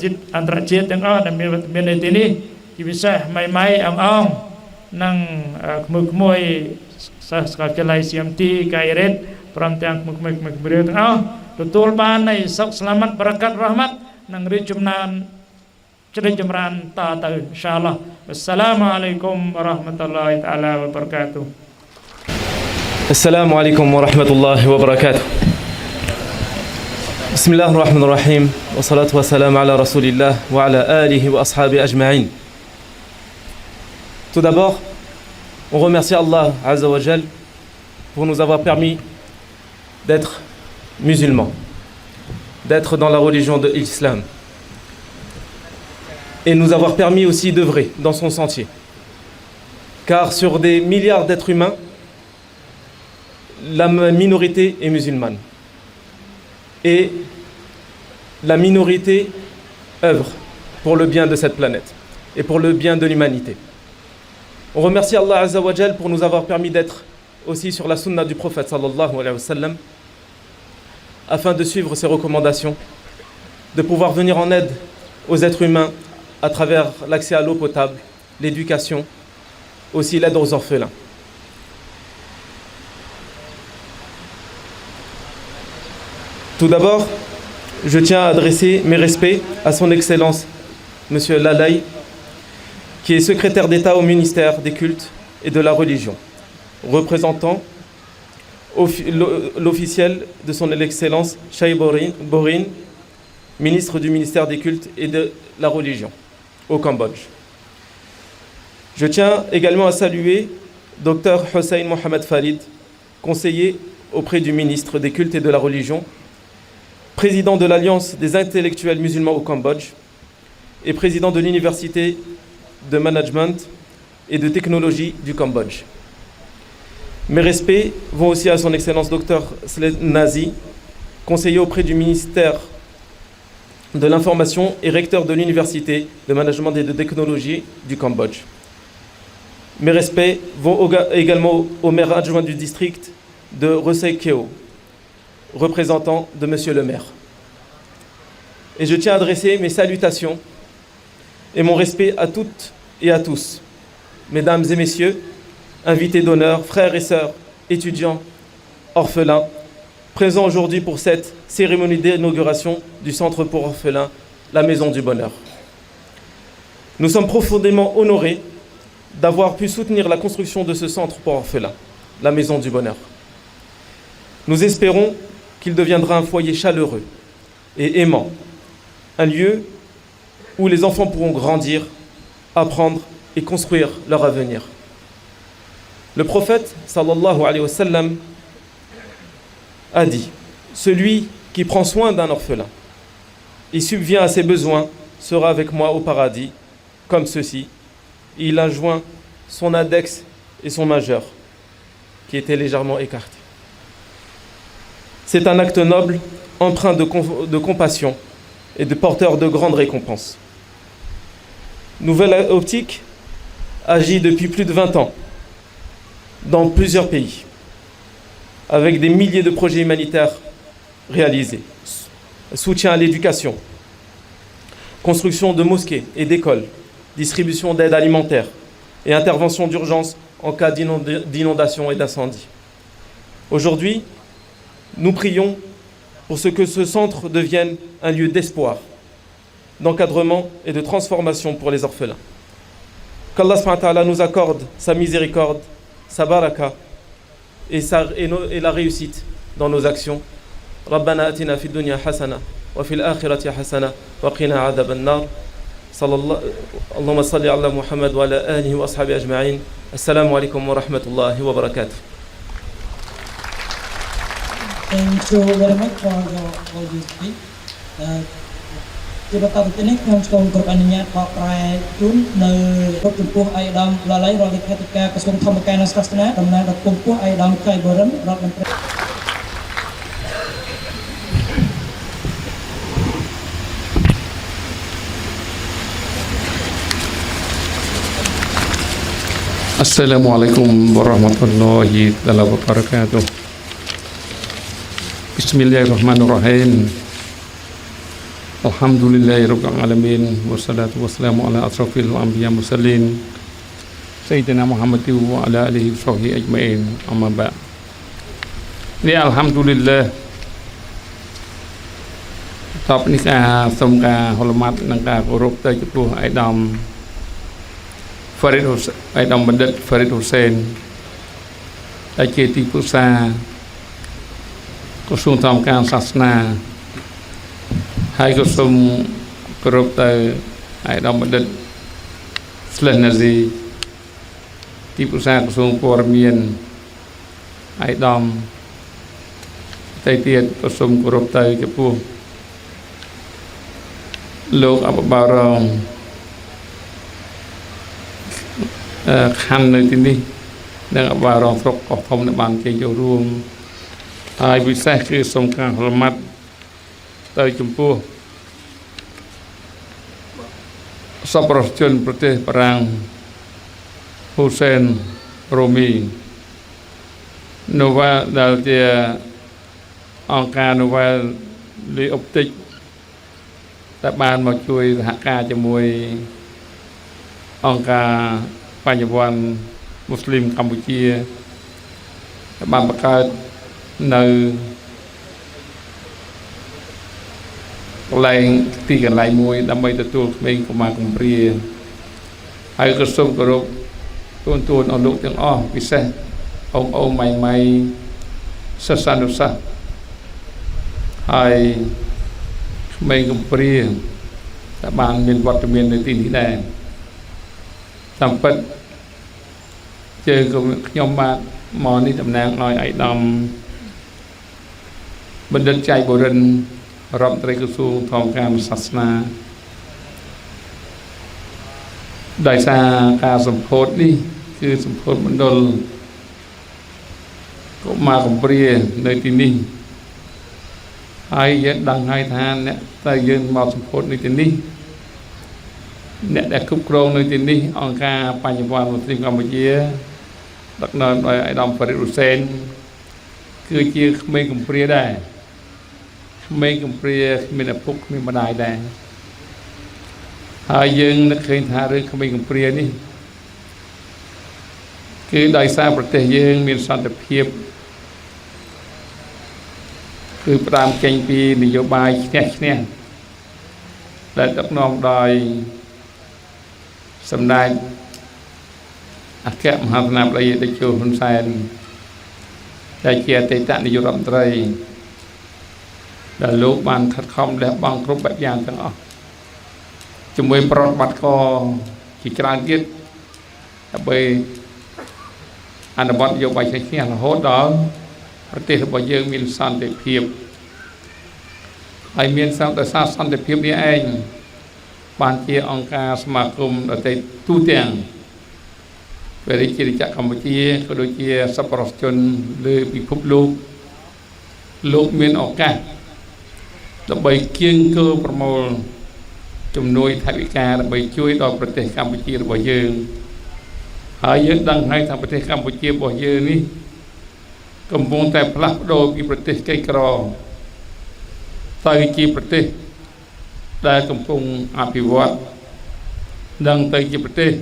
ន្តរជាតិទាំងអស់ដែលមាននៅទីនេះជាពិសេសម៉ៃអងនិងក្មួយសិស្សសាកលវិទ្យាល័យ CMT កៃរ៉េតព្រមទាំងក្មួយទាំងអស់ទទួលបាននៃសុខស្លាមាត់បរកាត់រ៉ហ្មាត់និងរីកចម្រើនជ្រីកចម្រើនតទៅអ៊ីនសាអល់ឡោះអស្សឡាមអាឡៃគុំវ៉ារ៉ហ្មាតុលឡាហ៊ីតអាឡាវ៉ាបារកាតុហ៍ السلام عليكم ورحمة الله وبركاته. بسم الله الرحمن الرحيم والصلاة والسلام على رسول الله وعلى آله وأصحابه أجمعين. Tout d'abord, on remercie Allah Azza wa Jal pour nous avoir permis d'être musulmans d'être dans la religion de l'islam et nous avoir permis aussi d'œuvrer dans son sentier. Car sur des milliards d'êtres humains, la minorité est musulmane. Et la minorité œuvre pour le bien de cette planète et pour le bien de l'humanité. On remercie Allah Azza wa Jal pour nous avoir permis d'être aussi sur la sunna du prophète sallallahu alayhi wa sallam, afin de suivre ses recommandations, de pouvoir venir en aide aux êtres humains à travers l'accès à l'eau potable, l'éducation, aussi l'aide aux orphelins. Tout d'abord, je tiens à adresser mes respects à son Excellence, Monsieur Lalay, qui est secrétaire d'État au ministère des cultes et de la religion, représentant l'officiel de son Excellence, Cheikh Borin, ministre du ministère des cultes et de la religion au Cambodge. Je tiens également à saluer Dr Hossein Mohamed Farid, conseiller auprès du ministre des cultes et de la religion, président de l'Alliance des intellectuels musulmans au Cambodge et président de l'Université de management et de technologie du Cambodge. Mes respects vont aussi à son Excellence Dr Sled Nazi, conseiller auprès du ministère de l'Information et recteur de l'Université de management et de technologie du Cambodge. Mes respects vont également au maire adjoint du district de Resei Keo, représentant de Monsieur le maire. Et je tiens à adresser mes salutations et mon respect à toutes et à tous, mesdames et messieurs, invités d'honneur, frères et sœurs, étudiants, orphelins, présents aujourd'hui pour cette cérémonie d'inauguration du Centre pour orphelins, la Maison du Bonheur. Nous sommes profondément honorés d'avoir pu soutenir la construction de ce centre pour orphelins, la Maison du Bonheur. Nous espérons qu'il deviendra un foyer chaleureux et aimant, un lieu où les enfants pourront grandir, apprendre et construire leur avenir. Le prophète, sallallahu alayhi wa sallam, a dit « Celui qui prend soin d'un orphelin et subvient à ses besoins sera avec moi au paradis, comme ceci. » Il a joint son index et son majeur, qui étaient légèrement écartés. C'est un acte noble, empreint de compassion et de porteur de grandes récompenses. Nouvelle Optique agit depuis plus de 20 ans dans plusieurs pays, avec des milliers de projets humanitaires réalisés. Soutien à l'éducation, construction de mosquées et d'écoles, distribution d'aide alimentaire et intervention d'urgence en cas d'inondation et d'incendie. Aujourd'hui, nous prions pour ce que ce centre devienne un lieu d'espoir, d'encadrement et de transformation pour les orphelins. Qu'Allah subhanahu wa ta'ala nous accorde sa miséricorde, sa baraka et la réussite dans nos actions. Rabbana atina fid dunya hasana wa fil akhirati hasana wa qina adhaban nar. Allahumma salli ala Muhammad wa ala alihi wa ashabihi ajma'in. Assalamu alaikum wa rahmatullahi wa barakatuh. Thank you very much for all you speak. ជាបន្តទៅនេះខ្ញុំសូមគោរពអនុញ្ញាតបកប្រែជូននៅរូបចំពោះឯកឧត្តមឡាឡៃរដ្ឋលេខាធិការក្រសួងធម្មការនិងសាសនាតំណាងដល់ពងពោះឯកឧត្តមចៃបរិនរដ្ឋមន្ត្រី Assalamualaikum warahmatullahi wabarakatuh. Bismillahirrahmanirrahim. Alhamdulillahirabbil alamin wassalatu wassalamu ala asrofil anbiya mursalin Sayyidina Muhammad wa ala alihi washabbihi ajmain. Amma ba'd. Ni alhamdulillah តបនេះការសូមការហលមាត់និងការគោរពទៅចំពោះឯកឧត្តម Farid Hussein ឯកឧត្តមបណ្ឌិត Farid Hussein ដែលជាទីប្រឹក្សាក្រសួងធម្មការសាសនាហើយក៏សូមគោរពទៅឯកឧត្តមបណ្ឌិត Sleh Nazi ទីប្រឹក្សាក្រសួងព័ត៌មានឯកឧត្តម tay tiệtประสมกรบtay cho phuលោកអបបារងខណ្ឌនៅទីនេះនិងអបបារងស្រុកកោះធំនៅបានចេញចូលរួមហើយពិសេសគឺសូមការរមាត់ទៅចំពោះសប្បុរសជនប្រទេសបារាំងហ៊ូសែនរ៉ូមីNova ដែលជាអង្គការ Nova លីអុបទិកដែលបានមកជួយសហការជាមួយអង្គការបញ្ញវន្តមូស្លីមកម្ពុជាបានបង្កើតនៅកន្លែងទីកន្លែងមួយដើម្បីទទួលក្មេងកុមារកំព្រាហើយក៏សូមគោរពទូនអស់លោកទាំងអស់ពិសេសអូនម៉ៃសិស្សានុសិស្សហើយក្មេងកំព្រាដែលបានមានវត្តមាននៅទីនេះដែរតាមពិតជើងខ្ញុំបាទមកនេះតំណាងឲ្យឯកឧត្តមបណ្ឌិតចៃបូរិនរដ្ឋមន្ត្រីក្រសួងធម្មការសាសនាដោយសារការសម្ពោធនេះគឺសម្ពោធមណ្ឌលកុមារកំព្រានៅទីនេះហើយយើងដឹងហើយថាអ្នកតែយើងមកសម្ពោធនៅទីនេះអ្នកដែលគ្រប់គ្រងនៅទីនេះអង្គការបញ្ញវន្តមូស្លីមកម្ពុជាដឹកនាំដោយអាយដាមហ្វារីដ ហ៊ូសែនគឺជាក្មេងកំព្រាដែរក្មេងកំព្រាគ្មានឪពុកគ្មានម្ដាយដែរហើយយើងនឹកឃើញថារឿងក្មេងកំព្រានេះគឺដោយសារប្រទេសយើងមានសន្តិភាពគឺផ្ដើមចេញពីនយោបាយឈ្នះឈ្នះដែលដឹកនាំដោយសម្ដេចអគ្គមហាសេនាបតីតេជោហ៊ុនសែនដែលជាអតីតនាយករដ្ឋមន្ត្រីដែលលោកបានខិតខំលះបង់គ្រប់បែបយ៉ាងទាំងអស់ជាមួយប្រតិបត្តិការជាច្រើនទៀតដើម្បីអនុវត្តនយោបាយឈ្នះឈ្នះរហូតដល់ប្រទេសរបស់យើងមានសន្តិភាពហើយមានសន្តិភាពនេះឯងបានជាអង្គការសមាគមដទៃទូទាំងព្រះរាជាណាចក្រកម្ពុជាក៏ដូចជាសប្បុរសជនលើពិភពលោកមានឱកាសដើម្បីគៀងគរប្រមូលជំនួយថវិកាដើម្បីជួយដល់ប្រទេសកម្ពុជារបស់យើងហើយយើងដឹងហើយថាប្រទេសកម្ពុជារបស់យើងនេះកំពុងតែផ្លាស់ប្ដូរពីប្រទេសក្រីក្រទៅជាប្រទេសដែលកំពុងអភិវឌ្ឍនិងទៅជាប្រទេស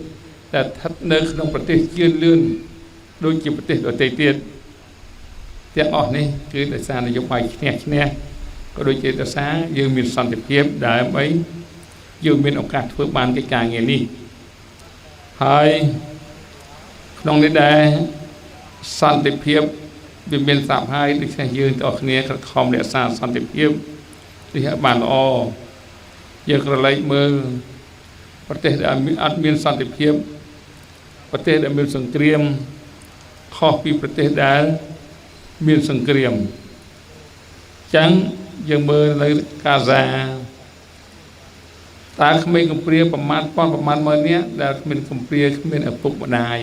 ដែលស្ថិតនៅក្នុងប្រទេសជឿនលឿនដូចជាប្រទេសដទៃទៀតទាំងអស់នេះគឺដោយសារនយោបាយឈ្នះឈ្នះក៏ដូចជាដោយសារយើងមានសន្តិភាពដើម្បីយើងមានឱកាសធ្វើបានកិច្ចការងារនេះហើយក្នុងនេះដែរសន្តិភាពវាមានស្រាប់ហើយដូច្នេះយើងទាំងអស់គ្នាខិតខំរក្សាសន្តិភាពនេះឲ្យបានល្អយើងក្រឡេកមើលប្រទេសដែលអត់មានសន្តិភាពប្រទេសដែលមានសង្គ្រាមខុសពីប្រទេសដែលមានសង្គ្រាមចឹងយើងមើលនៅកាហ្សាតើក្មេងកំព្រាប្រមាណម៉ឺននាក់ដែលគ្មានកំព្រាគ្មានឪពុកម្ដាយ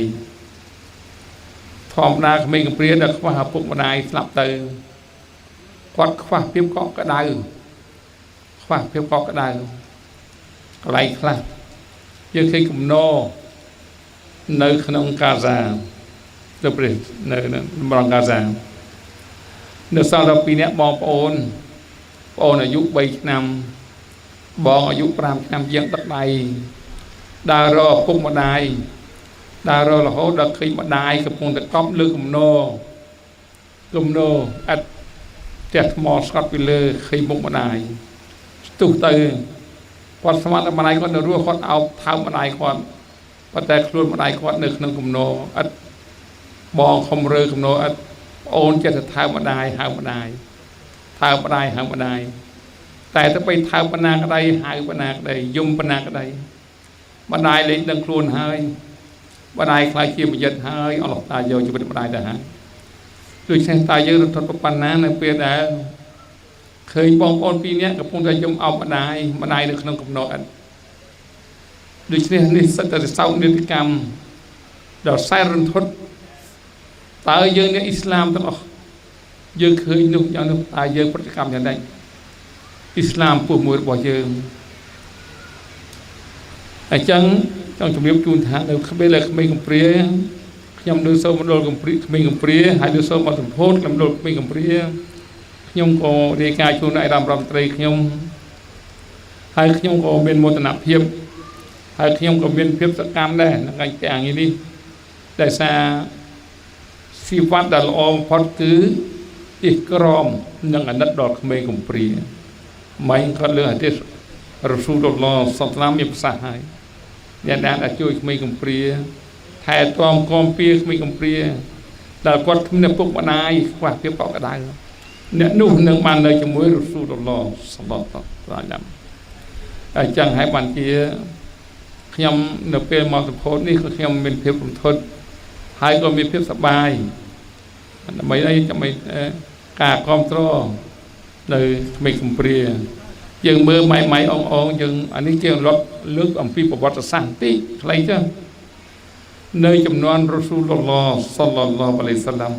ធម្មតាក្មេងកំព្រាដែលខ្វះឪពុកម្ដាយស្លាប់ទៅគាត់ខ្វះភាពកក់ក្ដៅកន្លែងខ្លះយើងឃើញគំនរនៅក្នុងកាហ្សាទៅប្រទេសនៅប្រងកាហ្សានៅសល់តែ2នាក់បងប្អូនអាយុ3ឆ្នាំបងអាយុ5ឆ្នាំជាងទឹកដៃដើររកឪពុកម្ដាយដើររហូតដល់ឃើញម្ដាយកំពុងតែកប់លើគំនរអត់ផ្ទះថ្មស្កត់ពីលើឃើញមុខម្ដាយស្ទុះទៅគាត់ស្មានតែម្ដាយគាត់នៅរស់គាត់អោបថើបម្ដាយគាត់ប៉ុន្តែខ្លួនម្ដាយគាត់នៅក្នុងគំនរអត់បងខំរើគំនរអត់អូនចេះតែថើបម្ដាយហៅម្ដាយតែទៅបីថើបបណ្ណាក្ដីហៅបណ្ណាក្ដីយំបណ្ណាក្ដីម្ដាយលេងដឹងខ្លួនហើយម្ដាយខ្លាចជាប្រយ័ត្នហើយអល់ឡោះតាយកជីវិតម្ដាយទៅហើយ ដូចនេះតើយើងរត់ទៅប៉ុណ្ណានៅពេលដែលឃើញបងប្អូនពីរនាក់កំពុងតែយំអោបម្ដាយនៅក្នុងកំណត់ដូច្នេះនេះសិតតែសោកនាដកម្មដល់ខ្សែរន្ធត់តើយើងអ្នកអ៊ីស្លាមទាំងអស់យើងឃើញនោះយ៉ាងនោះតើយើងប្រតិកម្មយ៉ាងណាអ៊ីស្លាមពោះមួយរបស់យើងអញ្ចឹងចង់ជំរាបជូនថានៅក្មេងកំព្រាខ្ញុំនៅសូមមណ្ឌលកំព្រាក្មេងកំព្រាហើយនៅសូមអត់សម្ពោធខ្ញុំមណ្ឌលក្មេងកំព្រាខ្ញុំក៏រាយការណ៍ជូនអាយដាមរដ្ឋមន្ត្រីខ្ញុំហើយខ្ញុំក៏មានមោទនភាពហើយខ្ញុំក៏មានភាពសកម្មដែរក្នុងការទាំងនេះដែលសារស៊ីវ៉ាត់ដែលល្អបំផុតគឺអ៊ីក្រមនិងអាណិតដល់ក្មេងកំព្រាម៉ែងគាត់លើអាទិសរ៉ូស៊ូលឡោះសល្លាមមានប្រសាសន៍ហើយអ្នកដែលជួយក្មេងកំព្រាថែទាំគាំពៀក្មេងកំព្រាដែលគាត់គ្មានពុកម្ដាយខ្វះភាពកក់ក្ដៅអ្នកនោះនឹងបាននៅជាមួយរ៉ូស៊ូលឡោះសល្លាមអញ្ចឹងហើយបានជាខ្ញុំនៅពេលមកសម្ពោធនេះគឺខ្ញុំមានភាពរំភើបហើយក៏មានភាពសប្បាយដើម្បីការគ្រប់គ្រងនៅក្មេងកំព្រាយើងមើលម៉ៃអងយើងអានេះជារត់លើកអំពីប្រវត្តិសាស្ត្របន្តិចខ្លីចឹងនៅចំនួនរ៉ូស៊ូលឡោះសល្លឡោះអាឡៃសាឡាំ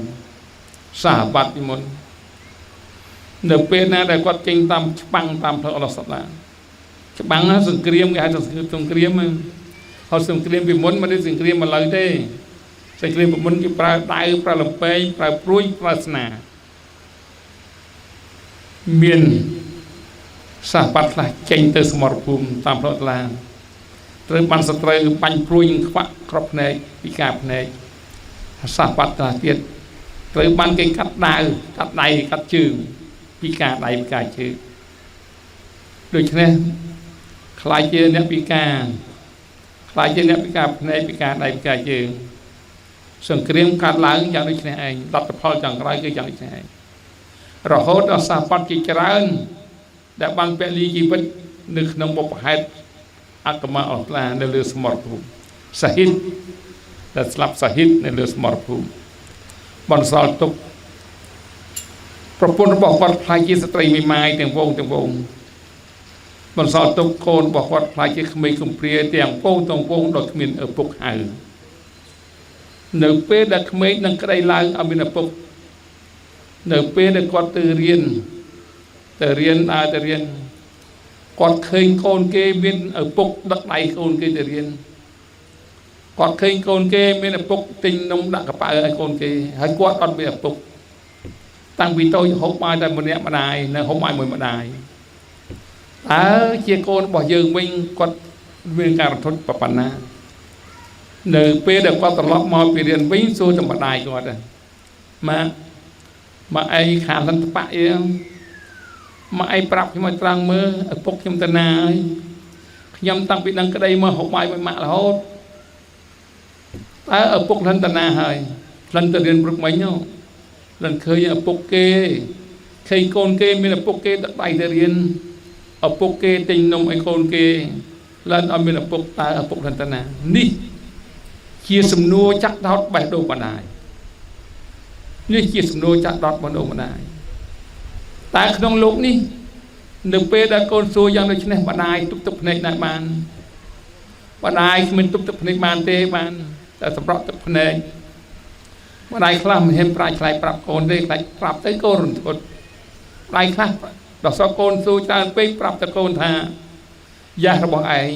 សាហាបាត់ពីមុននៅពេលណាដែលគាត់ចេញតាមច្បាំងតាមផ្លូវអល់ឡោះសាឡាច្បាំងណាសង្គ្រាមគេហៅថាសង្គ្រាមហើយសង្គ្រាមពីមុនមិនได้សង្គ្រាមឥឡូវទេសង្គ្រាមពីមុនគេប្រើដៃប្រើលំពេងប្រើព្រួយប្រើស្នាមានសាសបាត់ខ្លះចេញទៅសមរភូមិតាមផ្លូវថ្លាត្រូវបានសត្រូវបាញ់ព្រួយខ្វាក់ក្របភ្នែកពិការភ្នែកសាសបាត់ខ្លះទៀតត្រូវបានគេកាត់ដាវកាត់ដៃកាត់ជើងពិការដៃពិការជើងដូច្នេះខ្លាចជាអ្នកពិការខ្លាចជាអ្នកពិការភ្នែកពិការដៃពិការជើងសង្គ្រាមកាត់ឡើងយ៉ាងដូចនេះឯងលទ្ធផលចុងក្រោយគឺយ៉ាងដូចនេះឯងរហូតដល់សាសបាត់ជាច្រើនដែលបានពលីជីវិតនៅក្នុងបុព្វហេតុអកមអស្លានៅលើសមរភូមិសាហ៊ីតដែលស្លាប់សាហ៊ីតនៅលើសមរភូមិបន្សល់ទុកប្រពន្ធរបស់គាត់ខ្លាចជាស្ត្រីមេម៉ាយទាំងវងបន្សល់ទុកកូនរបស់គាត់ខ្លាចជាក្មេងកំព្រាទាំងពងដោយគ្មានឪពុកហៅនៅពេលដែលក្មេងនឹងក្តីឡើងអត់មានឪពុកនៅពេលដែលគាត់ទៅរៀនគាត់ឃើញកូនគេមានឪពុកដឹកដៃកូនគេទៅរៀនគាត់ឃើញកូនគេមានឪពុកទិញនំដាក់កប៉ៅឲ្យកូនគេហើយគាត់អត់មានឪពុកតាំងពីតូចហូបបាយតែម្នាក់ម្ដាយនៅហូបបាយមួយម្ដាយតើជាកូនរបស់យើងវិញគាត់មានការរំភើបប៉ុណ្ណានៅពេលដែលគាត់ត្រឡប់មកពីរៀនវិញសួរតែម្ដាយគាត់មកអីខាងលន្តបៈអីមកអីប្រាប់ខ្ញុំឲ្យត្រង់មើលឪពុកខ្ញុំទៅណាហើយខ្ញុំតាំងពីដឹងក្តីមកហូបបាយមួយម៉ាក់រហូតតើឪពុកលន្តណាហើយលន្តទៅរៀនព្រឹកមិញនោះលន្តឃើញឪពុកគេឃើញកូនគេមានឪពុកគេដឹកដៃទៅរៀនឪពុកគេទិញនំឲ្យកូនគេលន្តអត់មានឪពុកតើឪពុកលន្តណានេះជាសំណួរចាក់ដោតបេះដូងបណ្ដាយនេះជាសំណួរចាក់ដោតបេះដូងបណ្ដាយតែក្នុងលោកនេះនៅពេលដែលកូនសួរយ៉ាងដូចនេះម្ដាយទប់ភ្នែកដែរបានម្ដាយគ្មានទប់ភ្នែកបានទេបានតែសម្រាប់ទឹកភ្នែកម្ដាយខ្លះមិនហ៊ានប្រាជ្ញខ្លាចប្រាប់កូនទេខ្លាចប្រាប់ទៅកូនរន្ធត់ម្ដាយខ្លះដល់សោះកូនសួរច្រើនពេកប្រាប់ទៅកូនថាយ៉ាស់របស់ឯង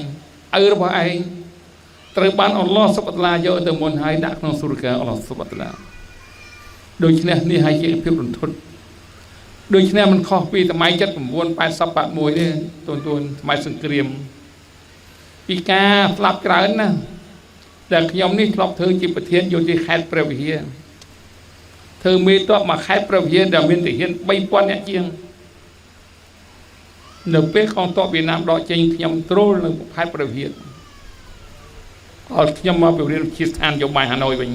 ឪរបស់ឯងត្រូវបានអល់ឡោះសុបតាឡាយកទៅមុនហើយដាក់ក្នុងសុរកាអល់ឡោះសុបតាឡាដូច្នេះនេះហើយជាភាពរន្ធត់ដូច្នេះมันខុសពីសម័យ79 80 81ទេទូនសម័យសង្គ្រាមពីការស្លាប់ច្រើនណាស់ដែលខ្ញុំនេះធ្លាប់ធ្វើជាប្រធានយោធាខេត្តព្រះវិហារធ្វើមេតបមកខេត្តព្រះវិហារដែលមានទាហាន 3000 នាក់ជាងនៅពេលកងទ័ពវៀតណាមដកចេញខ្ញុំត្រួលនៅខេត្តព្រះវិហារអត់ខ្ញុំមកពីរៀនវិទ្យាស្ថាននយោបាយហាណូយវិញ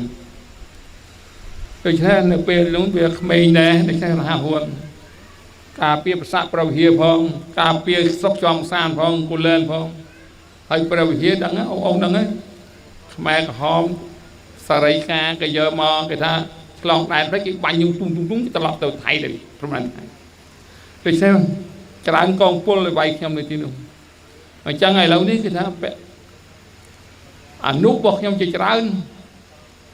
ដូច្នេះនៅពេលនោះវាក្មេងដែរដូច្នេះរហ័សហួនការពារប្រសាទព្រះវិហារផងការពារសុខចំសានផងគូលែនផងហើយព្រះវិហារដឹងហ្នឹងខ្មែរក្រហមសារីកាគេយកមកគេថា ក្លងដែរទៅគេបាញ់យើងទុំត្រឡប់ទៅថៃទៅប្រហែលថ្ងៃដូចនេះច្រើនកងពលឲ្យវាយខ្ញុំនៅទីនោះអញ្ចឹងឥឡូវនេះគឺថាអនុរបស់ខ្ញុំជាច្រើន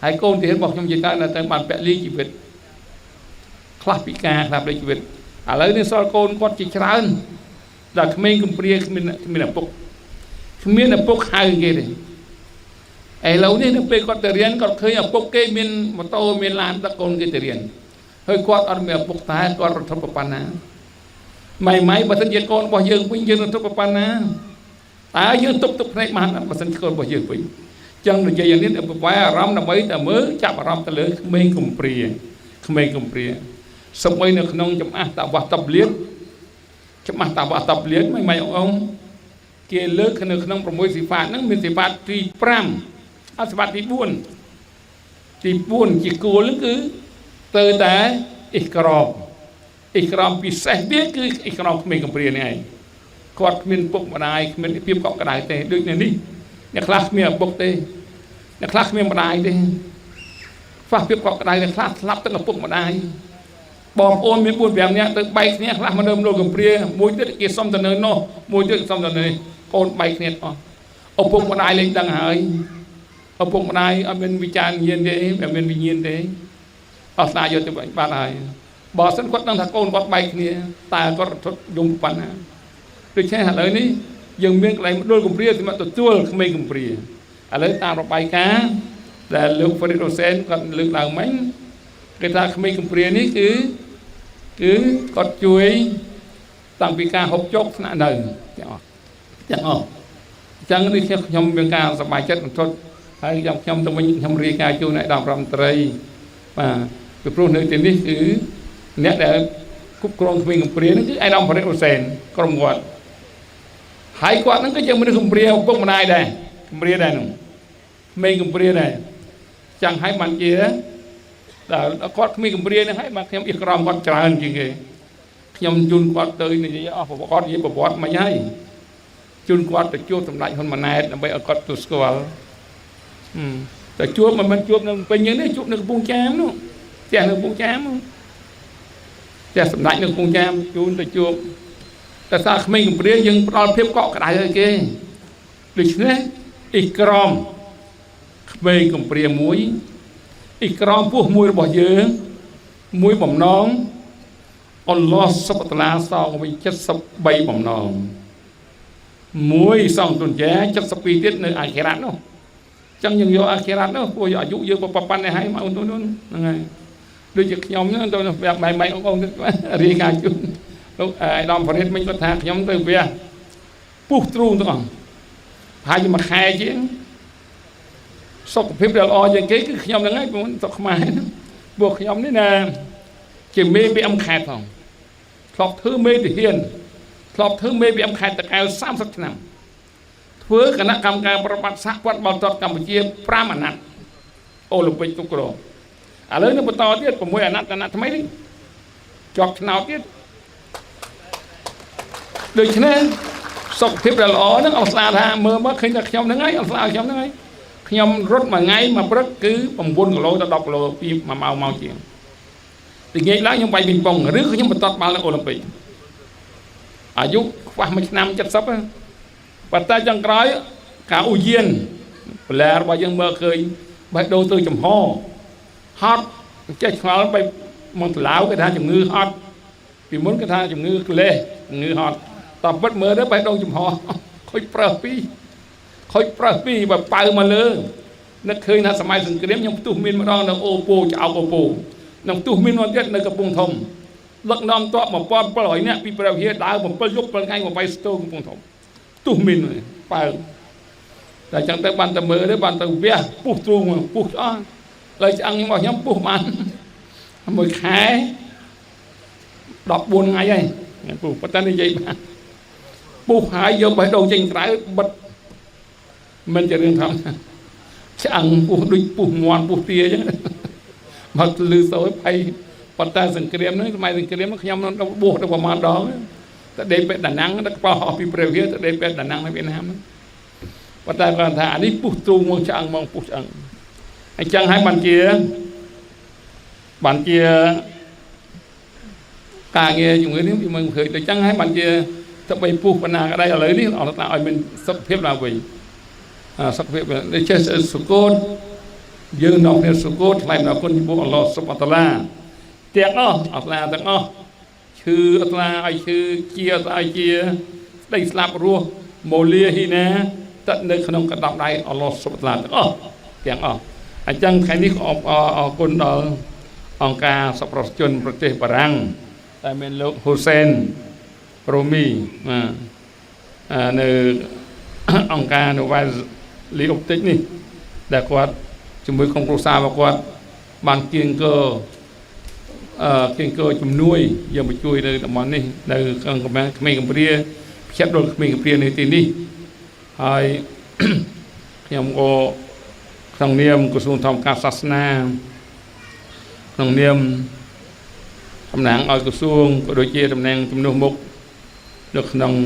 ហើយកូនទាហានរបស់ខ្ញុំជាច្រើនតែបានពលីជីវិតខ្លះពិការខ្លះពលីជីវិតឥឡូវនេះសល់កូនគាត់ជាច្រើនដល់ក្មេងកំព្រាគ្មានឪពុកហៅគេទេឥឡូវនេះនៅពេលគាត់ទៅរៀនគាត់ឃើញឪពុកគេមានម៉ូតូមានឡានដឹកកូនគេទៅរៀនហើយគាត់អត់មានឪពុកតែគាត់រត់ធប់ប៉ុណ្ណាម៉ៃបើសិនជាកូនរបស់យើងវិញយើងរត់ធប់ប៉ុណ្ណាតើយើងទប់ភ្នែកបានបើសិនកូនរបស់យើងវិញចឹងនិយាយយ៉ាងនេះប្រវែអារម្មណ៍ដើម្បីតែមើលចាប់អារម្មណ៍ទៅលើក្មេងកំព្រាសម្បីនៅក្នុងចំអះតាវ៉ាតាប់លៀនម៉ៃអង្គគេលើកនៅក្នុង6សិហ្វាតហ្នឹងមានសិហ្វាតទី5អសិហ្វាតទី4ជាគោលគឺទៅតែអ៊ីក្រមពិសេសទៀតគឺអ៊ីក្រមក្មេងកំព្រានេះឯងគាត់គ្មានពុកម្ដាយគ្មានភាពកក់ក្ដៅទេដូចនេះអ្នកខ្លះគ្មានឪពុកទេអ្នកខ្លះគ្មានម្ដាយទេខ្វះភាពកក់ក្ដៅអ្នកខ្លះស្លាប់ទឹកឪពុកម្ដាយបងប្អូនមាន4-5នាក់ទៅបែកគ្នាខ្លះមកនៅមណ្ឌលកំព្រាមួយទៀតគេសុំទៅនៅនោះមួយទៀតសុំទៅនៅកូនបែកគ្នាអស់ឪពុកម្ដាយលេងដឹងហើយឪពុកម្ដាយអត់មានវិចារញាណទេអត់មានវិញ្ញាណទេអស់ស្ដាយយកទៅបាត់ហើយបើសិនគាត់ដឹងថាកូនគាត់បែកគ្នាតើគាត់រត់យំប៉ុណ្ណាដូច្នេះឥឡូវនេះយើងមានកន្លែងមណ្ឌលកំព្រាសម្រាប់ទទួលក្មេងកំព្រាឥឡូវតាមរបាយការណ៍ដែលលោកហ្វរីដ ហ៊ូសែនគាត់លើកឡើងមិញគេថាក្មេងកំព្រានេះគឺគាត់ជួយតាំងពីការហូបចុកស្នាក់នៅទាំងអស់អញ្ចឹងនេះខ្ញុំមានការសប្បាយចិត្តបន្ទត់ហើយខ្ញុំទៅវិញខ្ញុំរាយការណ៍ជូនឯកឧត្តមរដ្ឋមន្ត្រីបាទពីព្រោះនៅទីនេះគឺអ្នកដែលគ្រប់គ្រងក្មេងកំព្រានេះគឺឯកឧត្តមហ្វរីដ ហ៊ូសែនក្រុមគាត់ហើយគាត់ហ្នឹងក៏ជាមនុស្សកំព្រាឪពុកម្ដាយដែរកំព្រាដែរនោះក្មេងកំព្រាដែរចឹងហើយបានជាដល់គាត់ក្មេងកំព្រាហ្នឹងហើយបានខ្ញុំអ៊ីក្រមគាត់ច្រើនជាងគេខ្ញុំជូនគាត់ទៅនិយាយអស់គាត់និយាយប្រវត្តិមិនហើយជូនគាត់ទៅជួបសម្ដេចហ៊ុនម៉ាណែតដើម្បីឲ្យគាត់ទៅស្គាល់តែជួបមិនមែនជួបនៅពេញយើងនេះជួបនៅកំពង់ចាមនោះផ្ទះនៅកំពង់ចាមផ្ទះសម្ដេចនៅកំពង់ចាមជូនទៅជួបតែសារក្មេងកំព្រាយើងផ្ដល់ភាពកក់ក្ដៅឲ្យគេដូច្នេះអ៊ីក្រមក្មេងកំព្រាមួយអ៊ីក្រមពោះមួយរបស់យើងមួយបំណងអល់ឡោះសុបតាឡាសងវិញ73បំណងមួយសងទុនយ៉ា72ទៀតនៅអាខិរ៉ាត់នោះអញ្ចឹងយើងយកអាខិរ៉ាត់នោះពួកអាយុយើងប៉ុណ្ណេះហើយមកនោះហ្នឹងហើយដូចជាខ្ញុំហ្នឹងទៅបែបអង្គរាយការណ៍ជូនលោកអាយដាមហ្វរីដមិញគាត់ថាខ្ញុំទៅវាពុះទ្រូងទាំងអស់ហើយមួយខែជាងសុខភាពដែលល្អជាងគេគឺខ្ញុំហ្នឹងហើយបងស្រុកខ្មែរពួកខ្ញុំនេះណាជាមេពីអំខេតផងធ្លាប់ធ្វើមេទាហានធ្លាប់ធ្វើមេពីអំខេតតកែវ30ឆ្នាំធ្វើគណៈកម្មការប្រវត្តិសាស្ត្រគាត់បាល់ទាត់កម្ពុជា5អាណត្តិអូឡ িম্প ពិកគ្រប់គ្រងឥឡូវនឹងបន្តទៀត6អាណត្តិថ្មីនេះជាប់ឆ្នោតទៀតដូច្នេះសុខភាពដែលល្អហ្នឹងអត់ស្ដារថាមើលមកឃើញតែខ្ញុំហ្នឹងហើយអត់ស្ដារខ្ញុំហ្នឹងហើយខ្ញុំរត់មួយថ្ងៃមួយព្រឹកគឺ9គីឡូដល់10គីឡូពី1ម៉ោងជាងទីងាយឡើងខ្ញុំវាយពីងប៉ុងឬខ្ញុំបន្តបាល់នៅអូឡ িম্প ពិកអាយុខ្វះមួយឆ្នាំ70ប៉ុន្តែចុងក្រោយការឧយានបលែរបស់យើងមើលឃើញបេះដូងទៅចំហហត់ចេះឆ្ងល់បែបមកទៅឡាវគេថាជំងឺហត់ពីមុនគេថាជំងឺក្លេសជំងឺហត់តែពិតមើលទៅបេះដូងចំហខូចប្រើពីបើប៉ៅមកលើនឹកឃើញថាសម័យសង្គ្រាមខ្ញុំផ្ទុះមានម្ដងនៅអូប៉ូចោកអូប៉ូនឹងផ្ទុះមានមួយទៀតនៅកំពង់ធំដឹកនាំតប1700នាក់ពីព្រះវិហារដើរ7យប់7ថ្ងៃ8ស្ទោកំពង់ធំផ្ទុះមានប៉ៅតែចឹងទៅបានតែមើលទៅបានទៅវះពុះទ្រូងពុះអស់ហើយឆ្អឹងរបស់ខ្ញុំពុះបានមួយខែ14ថ្ងៃហើយពុះប៉ុន្តែនិយាយបានពុះហើយយកបេះដូងចេញក្រៅបិទមិនជារឿងធម្មតាឆ្អឹងពុះដូចពុះមាន់ពុះទាអញ្ចឹងមកលឺសូរភ័យប៉ុន្តែសង្គ្រាមហ្នឹងសម័យសង្គ្រាមខ្ញុំនៅបួសទៅប្រមាណដងតែដេកពេទ្យដាណាំងដឹកប៉ោះអស់ពីព្រះវិហារទៅដេកពេទ្យដាណាំងនៅវៀតណាមប៉ុន្តែគាត់ថាអានេះពុះទ្រូងមកឆ្អឹងមកពុះឆ្អឹងអញ្ចឹងហើយបានជា bạn chia càng nghe dùng cái tiếng mình khởi tới chẳng hay bạn chia tập bay pu phần nào ở đây là lấy đi họ tạo ai mình sắp phép là vì sắp phép để chơi sự côn dương nòng theo sự côn lại là con bộ Allah subhanahu wa taala tiếng là tiếng chư ai chư chia đây slap rùa mồ lia hi nè tận nơi không cần đọc đây Allah subhanahu wa taala tiếng anh chẳng cái này con ông ca sắp rốt chunประเทศฝรั่งแต่เป็นลูกฮุเซนโรมีในองค์การในวันลีออปติกนี่แต่กว่าจุ่มมือของครูซาบอกว่าบางเกียงเกอจุ่มนุ้ยยังไปช่วยในตะมันนี่ในกังกำแพงเมฆเปรียเช็ดโดนเมฆเปรียในที่นี้ให้ยังก็ทางเนียมกระทรวงธรรมการศาสนาทางเนียมตำแหน่งกระทรวงก็โดยเฉพาะตำแหน่งจำนวนมุกđược nông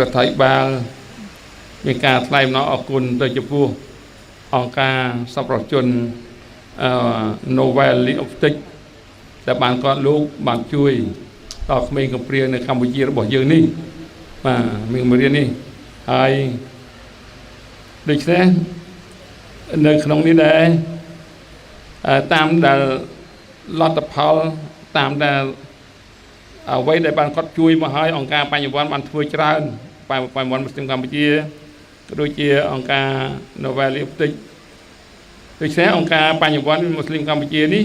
รัฐบาลมีการไล่น้องอกุลโดยเฉพาะองค์การสปรชนโนเวลลิออฟติกแต่บางก็ลูกบางช่วยต่อเมฆเปรียในกัมพูชีระบบยืนนี่มาเมฆเปรียนี่ไอ้ดิฉันในขนมนี้ได้ตามแต่ลอตพอลตามแต่เอาไว้ในบ้านก็ช่วยมาให้องค์การปัญญาวันมันช่วยเจริญไปวันมุสลิมกัมพูชีโดยเฉพาะองค์การโนเวลิออฟติกโดยเฉพาะองค์การปัญญาวันมุสลิมกัมพูชีนี่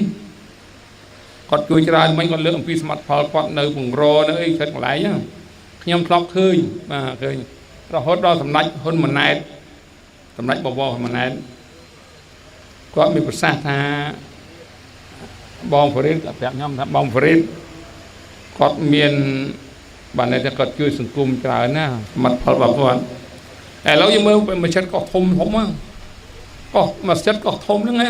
ก็ช่วยเจริญไม่ก็เรื่องพิสมัติพอลก็ในปุ่งโรในเชิดหลายอย่างยำทลอกเคยเราฮดเราสำนักคนมันนายสำนักบ่าวมันนายก็มีภาษาท่าบองฟริดแบบย่ำบองฟริดก็มีนบ้านในจะก็ช่วยสังคมจ่ายนะมัดพอแบบว่าแต่เรายังไม่เป็นมาเช็ดก็ทมมั้งก็มาเช็ดก็ทมยังไง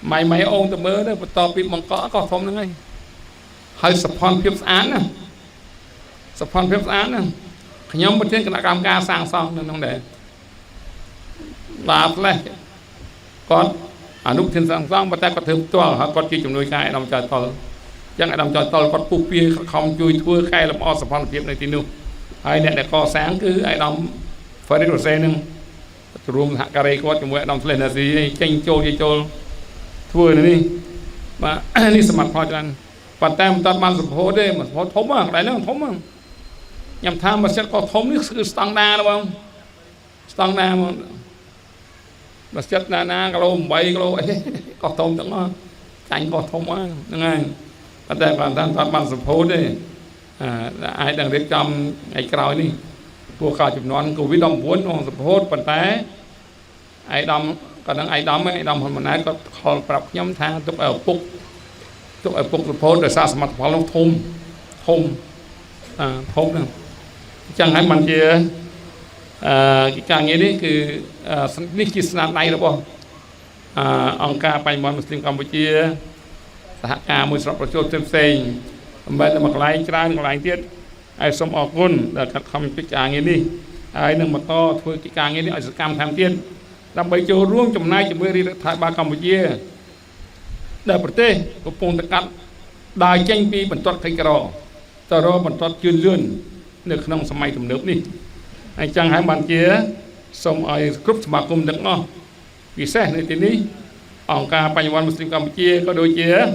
ไม่องแต่เมื่อได้ต่อปีมังก็ทมยังไงให้สปอนเพียบอ่านนะสปอนเพียบอ่านนะขยำประเทศคณะกรรมการสร้างซองนั่นน้องเด็กลาบเลยก็อนุทินสร้างซองประเทศก็ถึงตัวเขาก็จีจุ่มนุ้ยกายนำใจต่อยังไอ้ดำจอยตอลก็ปุ๊บปีคำจุยทั่วใครลำอ้อสะพานเพียบในที่นู้นไอ้เนี่ยแต่ก่อแสงคือไอ้ดำฟาริโรเซนึงรวมหักการีก็จะมวยดำเล่นอะไรเจงโจทั่วนี่มานี่สมัครพอจันปัตแต้มตัดมันสมโพธิมันพอทมอ่ะอะไรนั่งทมอ่ะยำทำมาเสร็จก็ทมนี่คือสตังดาแล้วบ้างสตังดามาเสร็จนาก็ลมใบก็ลมก็ทมจังอ่ะใจก็ทมอ่ะยังไงแต่ก่อนท่านตัดมันสมโพธิไอ้ดังเรียกจำไอ้กราวนี่พวกข้าจุดนอนกูวิดมบ้วนของสมโพธิปัตแต้ไอ้ดำก็ดังไอ้ดำคนมันนั้นก็คอยปรับย้ำทางตุกปุกสมโพธิโดยสาสมัติพอลงทมนั่นจังให้มันเจอการนี้นี่คือนี่คือสนามในหรือเปล่าองค์การไปมอนมุสลิมกัมพูชีสหการมวยสระประโยชน์เซ็งๆมันจะมาไล่จานไล่เตี้ยไอ้สมออกกุนแต่คำพิจารณ์นี้ไอ้หนึ่งมาต่อช่วยกิจการนี้ไอ้สกรรมทำเตี้ยนำไปโจร่วมจำนายจำเบรีไทยบากัมพูชีได้ประเทศก็ปงตะกัดได้แจ้งปีบรรทัดไทยกรอตลอดบรรทัดยืนเลื่อนในขนมสมัยถุงเนื้อนี่ไอ้จังให้มันเจ้าสมไอ้กรุ๊ปสมาคมดังอ้อวิเศษในที่นี้องค์การปัญญาวันมุสลิมกัมพูชีก็โดยเฉพาะ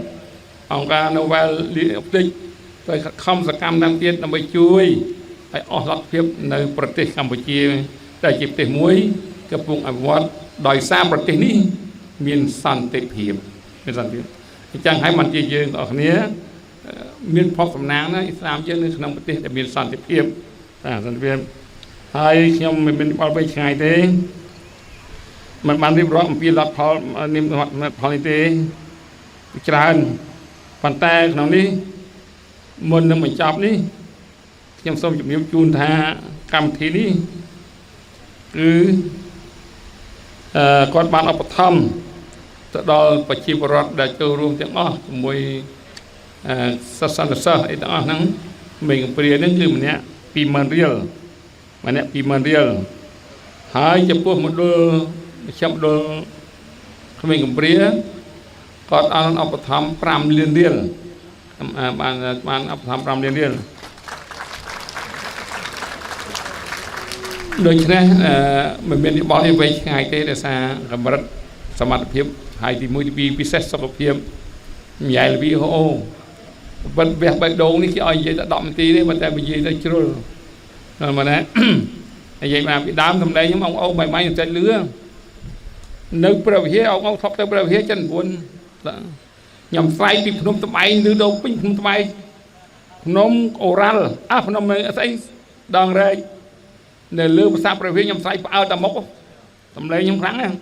องค์การโนเวลลิออฟติกโดยคำสกรรมดังเตี้ยนำไปช่วยไอ้ออลักเพียบในประเทศกัมพูชีแต่จิตเตมวยกระปุกอภิวัตโดยสร้างประเทศนี้มีสันติเพียบเป็นสันติจังให้มันเยือนออกเนี้ยมีพบสำนักนะอิสลามเยอะในขนมประเทศแต่มีสันติเพียบสันติเพียบให้ขยมเป็นเอาไปใช้เต้มันเรียบร้อยปีละพอนิ่มพอนี่เต้จานปันแต่ขนมนี้มันนึกเหมือนจับนี่ขยมส้มจุดนิ้วจูนทากรรมทีนี้หรือกอดบานเอาไปทำจะดอลปัจจิบรัตได้เจอรวมจังอ้อมวยสัสสัสไอ้ต่างนั้นเมฆเปรียนั่นคือมันเนี้ยปีมันเรียลมันเนี้ยปีมันเรียลหายจะพวกมันโดนชับโดนเมฆเปรีย គាត់អនុបត្ថម្ភ5 លានរៀលបានឧបត្ថម្ភ5 លានរៀលដូច្នេះមិនមានបលនេះវែងឆ្ងាយទេដោយសារកម្រិតសមត្ថភាពហើយទី1ទី2ពិសេសសុខភាពញ៉ែលវីអូប៉ុន្តែវះបេះដូងនេះគេឲ្យនិយាយតែ10 នាទីទេប៉ុន្តែនិយាយទៅជ្រុលដល់មកណានិយាយមកពីដើមសម្ដែងខ្ញុំអង្គបាយបាយបន្តិចលឿនៅព្រះវិហារអង្គថប់ទៅព្រះវិហារចិន9ខ្ញុំស្វែងពីភ្នំត្បែងឬដងពេញភ្នំត្បែងភ្នំអូរ៉ាល់ភ្នំស្អីដងរែកនៅលើភាសាព្រះវិហារខ្ញុំស្វែងផ្អើលតែមុខសម្លេងខ្ញុំខ្លាំងណាស់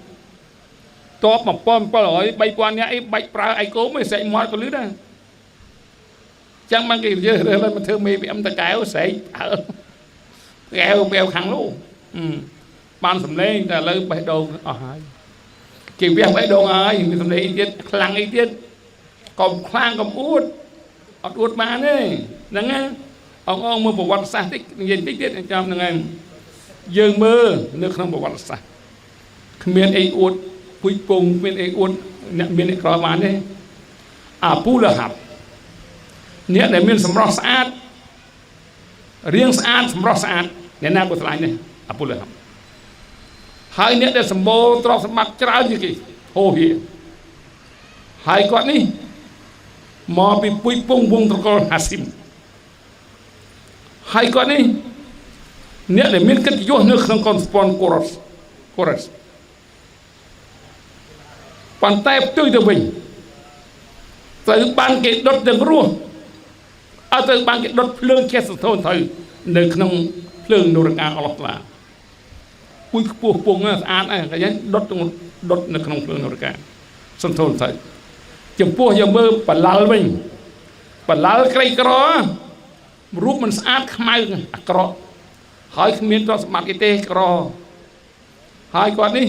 តប1700 3000នាក់អីបាច់ប្រើអីគោមិនស្រែកមាត់ក៏លឺដែរចឹងបានគេរើសមកធ្វើមេពីអឹមតកែវស្រែកផ្អើលកែវបែវខាងនោះបានសម្លេងតែឥឡូវបេះដូងអស់ហើយគេវះបេះដូងហើយមានសម្លេងទៀតខ្លាំងអីទៀតកុំខ្លាំងកុំអួតអត់អួតបានទេហ្នឹងណាអង្គមើលប្រវត្តិសាស្ត្រតិចនិយាយតិចទៀតចាំហ្នឹងឯងយើងមើលនៅក្នុងប្រវត្តិសាស្ត្រគ្មានអីអួតពុយពងគ្មានអីអួតអ្នកមានអីក្របានទេអាពូលហាប់អ្នកដែលមានសម្រស់ស្អាតរាងស្អាតសម្រស់ស្អាតអ្នកណាក៏ឆ្លាញ់ដែរអាពូលហាប់ហើយអ្នកដែលសម្បូរទ្រព្យសម្បត្តិច្រើនជាងគេហូហៀហើយគាត់នេះមកពីពុយពងវងត្រកូលហាស៊ីមហើយគាត់នេះអ្នកដែលមានកិត្តិយសនៅក្នុងកូនស្ពន់កូរ៉ាសប៉ុន្តែផ្ទុយទៅវិញត្រូវបានគេដុតទាំងរស់អត់ត្រូវបានគេដុតភ្លើងចេះសន្ធោទៅនៅក្នុងភ្លើងនរកាអល់ឡោះតាឡាពុយខ្ពស់ពងស្អាតហ្នឹងគេដុតនៅក្នុងភ្លើងនរកាសន្ធោទៅចំពោះយើងមើលបលាល់វិញបលាល់ក្រីក្ររូបមិនស្អាតខ្មៅអាក្រក់ហើយគ្មានទ្រព្យសម្បត្តិគេទេក្រហើយគាត់នេះ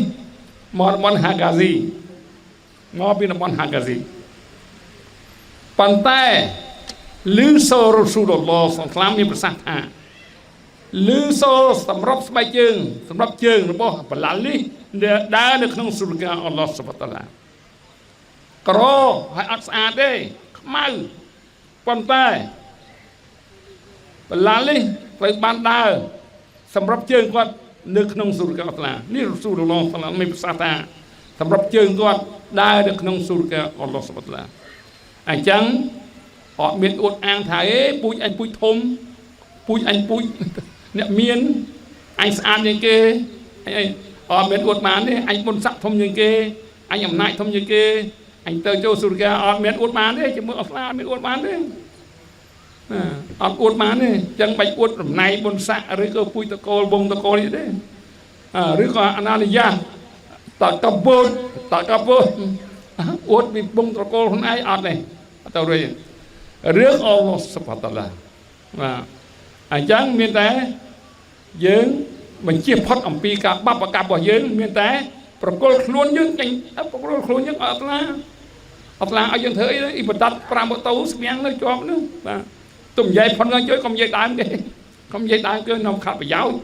មកតំបន់ហាហ្គាស៊ីមកពីតំបន់ហាហ្គាស៊ីប៉ុន្តែលឺសូរ៉ូស៊ូលឡោះសំស្លាមមានប្រសាសន៍ថាលឺសូសម្រាប់ស្បែកជើងសម្រាប់ជើងរបស់បលាល់នេះដើរនៅក្នុងសុរកាអល់ឡោះសុបតាឡាក្រហើយអត់ស្អាតទេខ្មៅប៉ុន្តែបលាល់នេះត្រូវបានដើរសម្រាប់ជើងគាត់នៅក្នុងសុរកាអល់ឡោះនេះរ៉ូស៊ូលឡោះសាឡាមានប្រសាសន៍ថាសម្រាប់ជើងគាត់ដើរនៅក្នុងសុរកាអល់ឡោះសុបតាឡាអញ្ចឹងអត់មានអួតអាងថាពូជអញពូជធំពូជអញពូជអ្នកមានអញស្អាតជាងគេអត់មានអួតបានទេអញបុណ្យស័ក្តិធំជាងគេអញអំណាចធំជាងគេអញទៅចូលសុរកាអត់មានអួតបានទេជាមួយអស្លាអត់មានអួតបានទេអត់អួតបានទេអញ្ចឹងបាច់អួតតំណែងបុណ្យស័ក្តិឬក៏ពូជតកូលវងតកូលនេះទេឬក៏អនាលយាតកពុទ្ធអួតពីវងតកូលខ្លួនឯងអត់ទេអត់ទៅរឿងអល់ឡោះសុបហានតាឡាបាទអញ្ចឹងមានតែយើងបញ្ជាផុតអំពីការបាបកម្មរបស់យើងមានតែប្រគល់ខ្លួនយើងចេញប្រគល់ខ្លួនយើងអត់ឡាឲ្យយើងធ្វើអីបដាត់5ម៉ូតូស្វាំងនៅជាប់នោះបាទទុំនិយាយផុតហ្នឹងជួយកុំនិយាយដើមគេកុំនិយាយដើមគឺនាំខាត់ប្រយោជន៍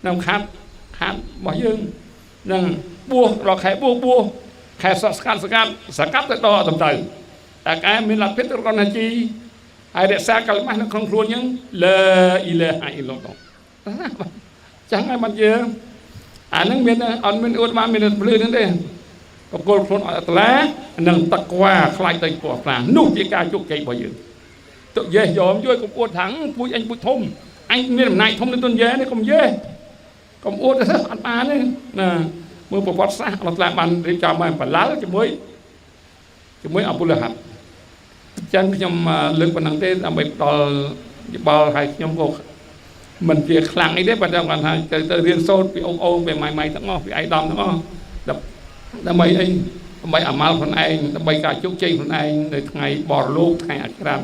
នាំខាត់របស់យើងនឹងបួសដល់ខែបួសខែសកាត់ទៅដល់ទៅតែកែមានលទ្ធិរកណាជីហើយរក្សាកលម៉ាស់នៅក្នុងខ្លួនយើងឡាអ៊ីឡាហអ៊ីឡឡោះចឹងហើយមិនយើងអានឹងមានអត់មានអួតបានមានភ្លឺហ្នឹងទេបកគលខ្លួនអត់ឡានិងតក្វាខ្លាចទៅពោះប្រានោះជាការជោគជ័យរបស់យើងទុយេយមជួយកុំអួតថាងពូជអញពូជធំអញមានអំណាចធំនៅទុនយេនេះកុំអួតអត់បានទេណាមើលប្រវត្តិសាស្ត្រអត់ឡាបានរៀបចំមកបលាល់ជាមួយអប៊ូលហាប់ចឹងខ្ញុំលើកប៉ុណ្ណឹងទេដើម្បីផ្ដល់យោបល់ឲ្យខ្ញុំក៏មិនជាខ្លាំងអីទេប៉ុន្តែគាត់ថាទៅរៀនសូត្រពីអូនពីម៉ៃទាំងអស់ពីឯកឧត្តមទាំងអស់ដើម្បីអីដើម្បីអាម៉ាល់ខ្លួនឯងដើម្បីការជោគជ័យខ្លួនឯងនៅថ្ងៃបរលោកថ្ងៃអាក្រាត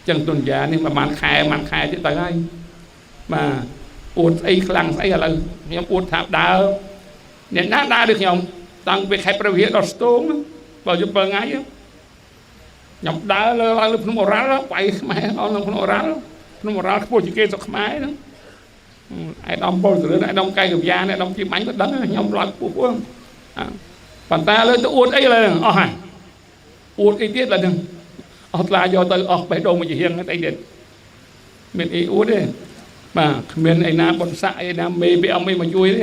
ចឹងទុនយ៉ានេះប្រហែលខែទៀតទៅហើយបាទអួតស្អីខ្លាំងស្អីឥឡូវខ្ញុំអួតថាដើរអ្នកណាដើរដូចខ្ញុំតាំងពីខេត្តព្រះវិហារដល់ស្ទងបើយប់7ថ្ងៃខ្ញុំដើរលើភ្នំអូរ៉ាល់បែកខ្មែរអស់ក្នុងភ្នំអូរ៉ាល់ខ្ពស់ជាងគេស្រុកខ្មែរហ្នឹងឯកឧត្តមពលសរឿនឯកឧត្តមកែកវិយាឯកឧត្តមជាបាញ់ក៏ដឹងខ្ញុំឡើងខ្ពស់ប៉ុន្តែលើទៅអួតអីឡើយអស់ហើយ អួតអីទៀតឡើយហ្នឹងអត់ខ្លាចយកទៅអស់បេះដូងមួយជារៀងអីទៀតមានអីអួតទេបាទគ្មានឯណាបុណ្យស័ក្តិឯណាមេពីអង្គមេមកជួយទេ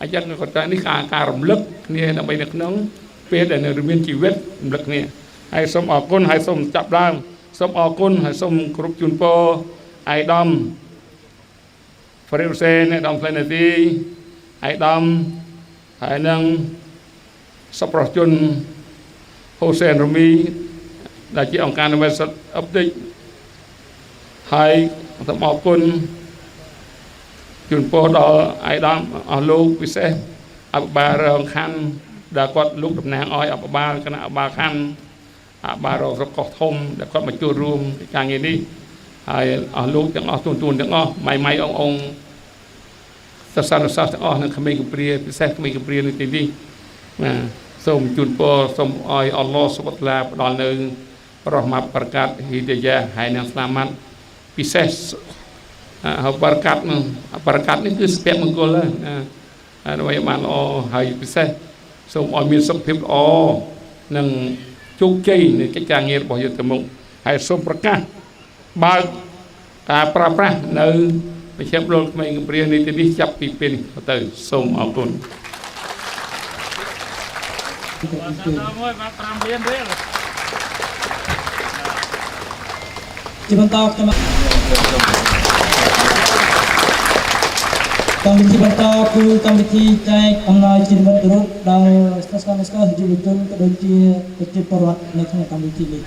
អញ្ចឹងគាត់ថានេះការរំលឹកគ្នាដើម្បីនៅក្នុងពេលដែលនៅមានជីវិតរំលឹកគ្នាហើយសូមអរគុណហើយសូមចាប់ដើមសូមអរគុណហើយសូមគោរពជូនពរអាយដាមហ្វរីសេនអាយដាមផ្លេនាទីអាយដាមហើយនឹងសប្បុរសជនហូសេនរ៉ូមីដែលជាអង្គការនិវេសន៍អបឌិចហើយសូមអរគុណជូនពរដល់អាយដាមអស់លោកពិសេសអភិបាលរងខណ្ឌដែលគាត់លោកតំណាងឲ្យអភិបាលគណៈអភិបាលខណ្ឌអភិបាលរងស្រុកកោះធំដែលគាត់មកចូលរួមការងារនេះហើយអស់លោកទាំងអស់ទូនទាំងអស់ម៉ៃអងសិស្សានុសិស្សទាំងអស់និងក្មេងកំព្រាពិសេសក្មេងកំព្រានៅទីនេះបាទសូមជូនពរសូមឲ្យអល់ឡោះសុបហានតាឡាផ្ដល់នៅរ៉ហ្មាត់បរកាត់ហ៊ីដាយ៉ាហើយនឹងស្លាម៉ាត់ពិសេសបរកាត់នេះគឺសុភមង្គលហើយដើម្បីបានល្អហើយពិសេសសូមឲ្យមានសុខភាពល្អនិងជោគជ័យในកិច្ចការងាររបស់យើងទៅមុខហើយសូមប្រកាសបើកការប្រើប្រាស់នៅមជ្ឈមណ្ឌលក្មេងកំព្រានេះទីនេះចាប់ពីពេលនេះទៅសូមអរគុណ ជាបន្តខ្ញុំកម្មវិធីបន្តគឺកម្មវិធីចែកអំណោយជានិមិត្តរូបដល់សិស្សនិស្សិតយុវជនក៏ដូចជាប្រជាពលរដ្ឋនៅក្នុងកម្មវិធីនេះ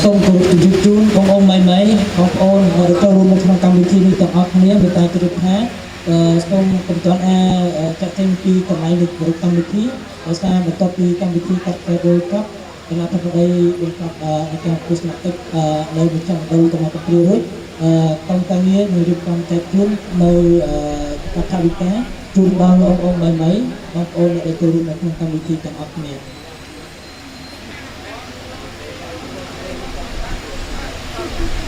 សូមគោរពជម្រាបជូនបងប្អូនម៉ៃបងប្អូនដែលចូលរួមក្នុងកម្មវិធីនេះទាំងអស់គ្នាដោយតែគោរពថាសូមកំណត់ចាត់ចេញពីកន្លែងនៃកម្មវិធីដោយសារបន្ទាប់ពីកម្មវិធីកាត់ដោយកប់គណៈបដិបង្កើតអាការពុស្នតិកនៅមជ្ឈមណ្ឌលគណៈបព្រារួចកម្មការងារនឹងរៀបចំចែកជូននៅកថាវិការជូនដល់បងប្អូនម៉ៃបងប្អូនដែលចូលរួមនៅក្នុងកម្មវិធីទាំងអស់គ្នា Thank you.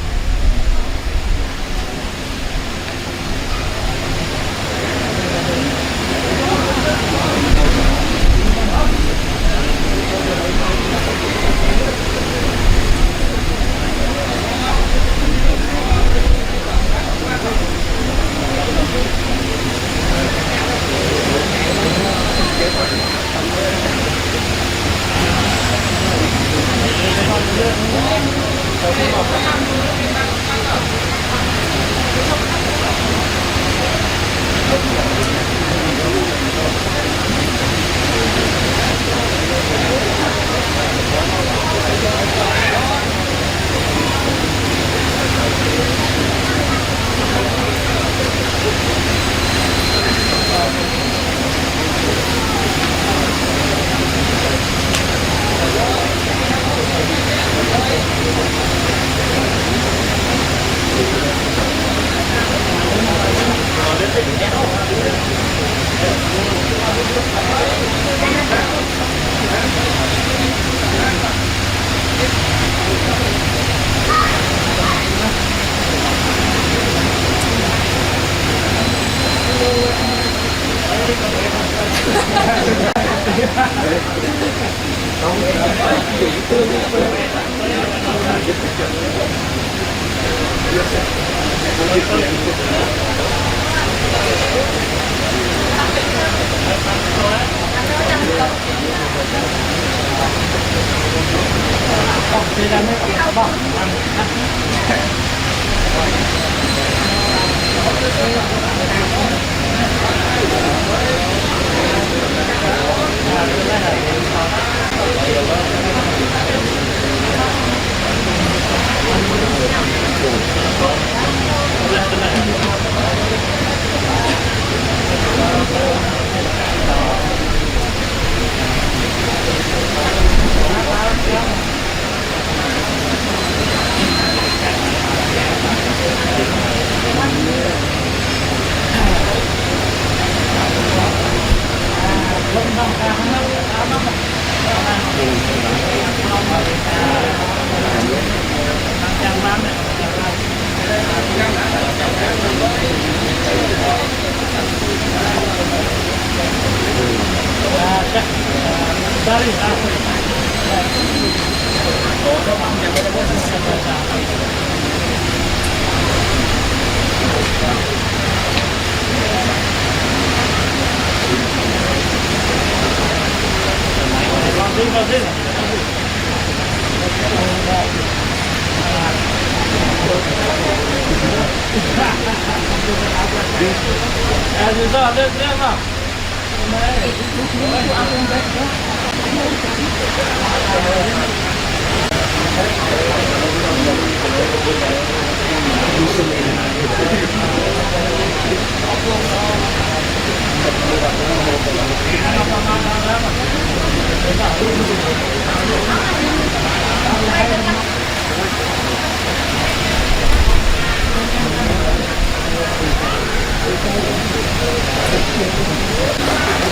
Thank you.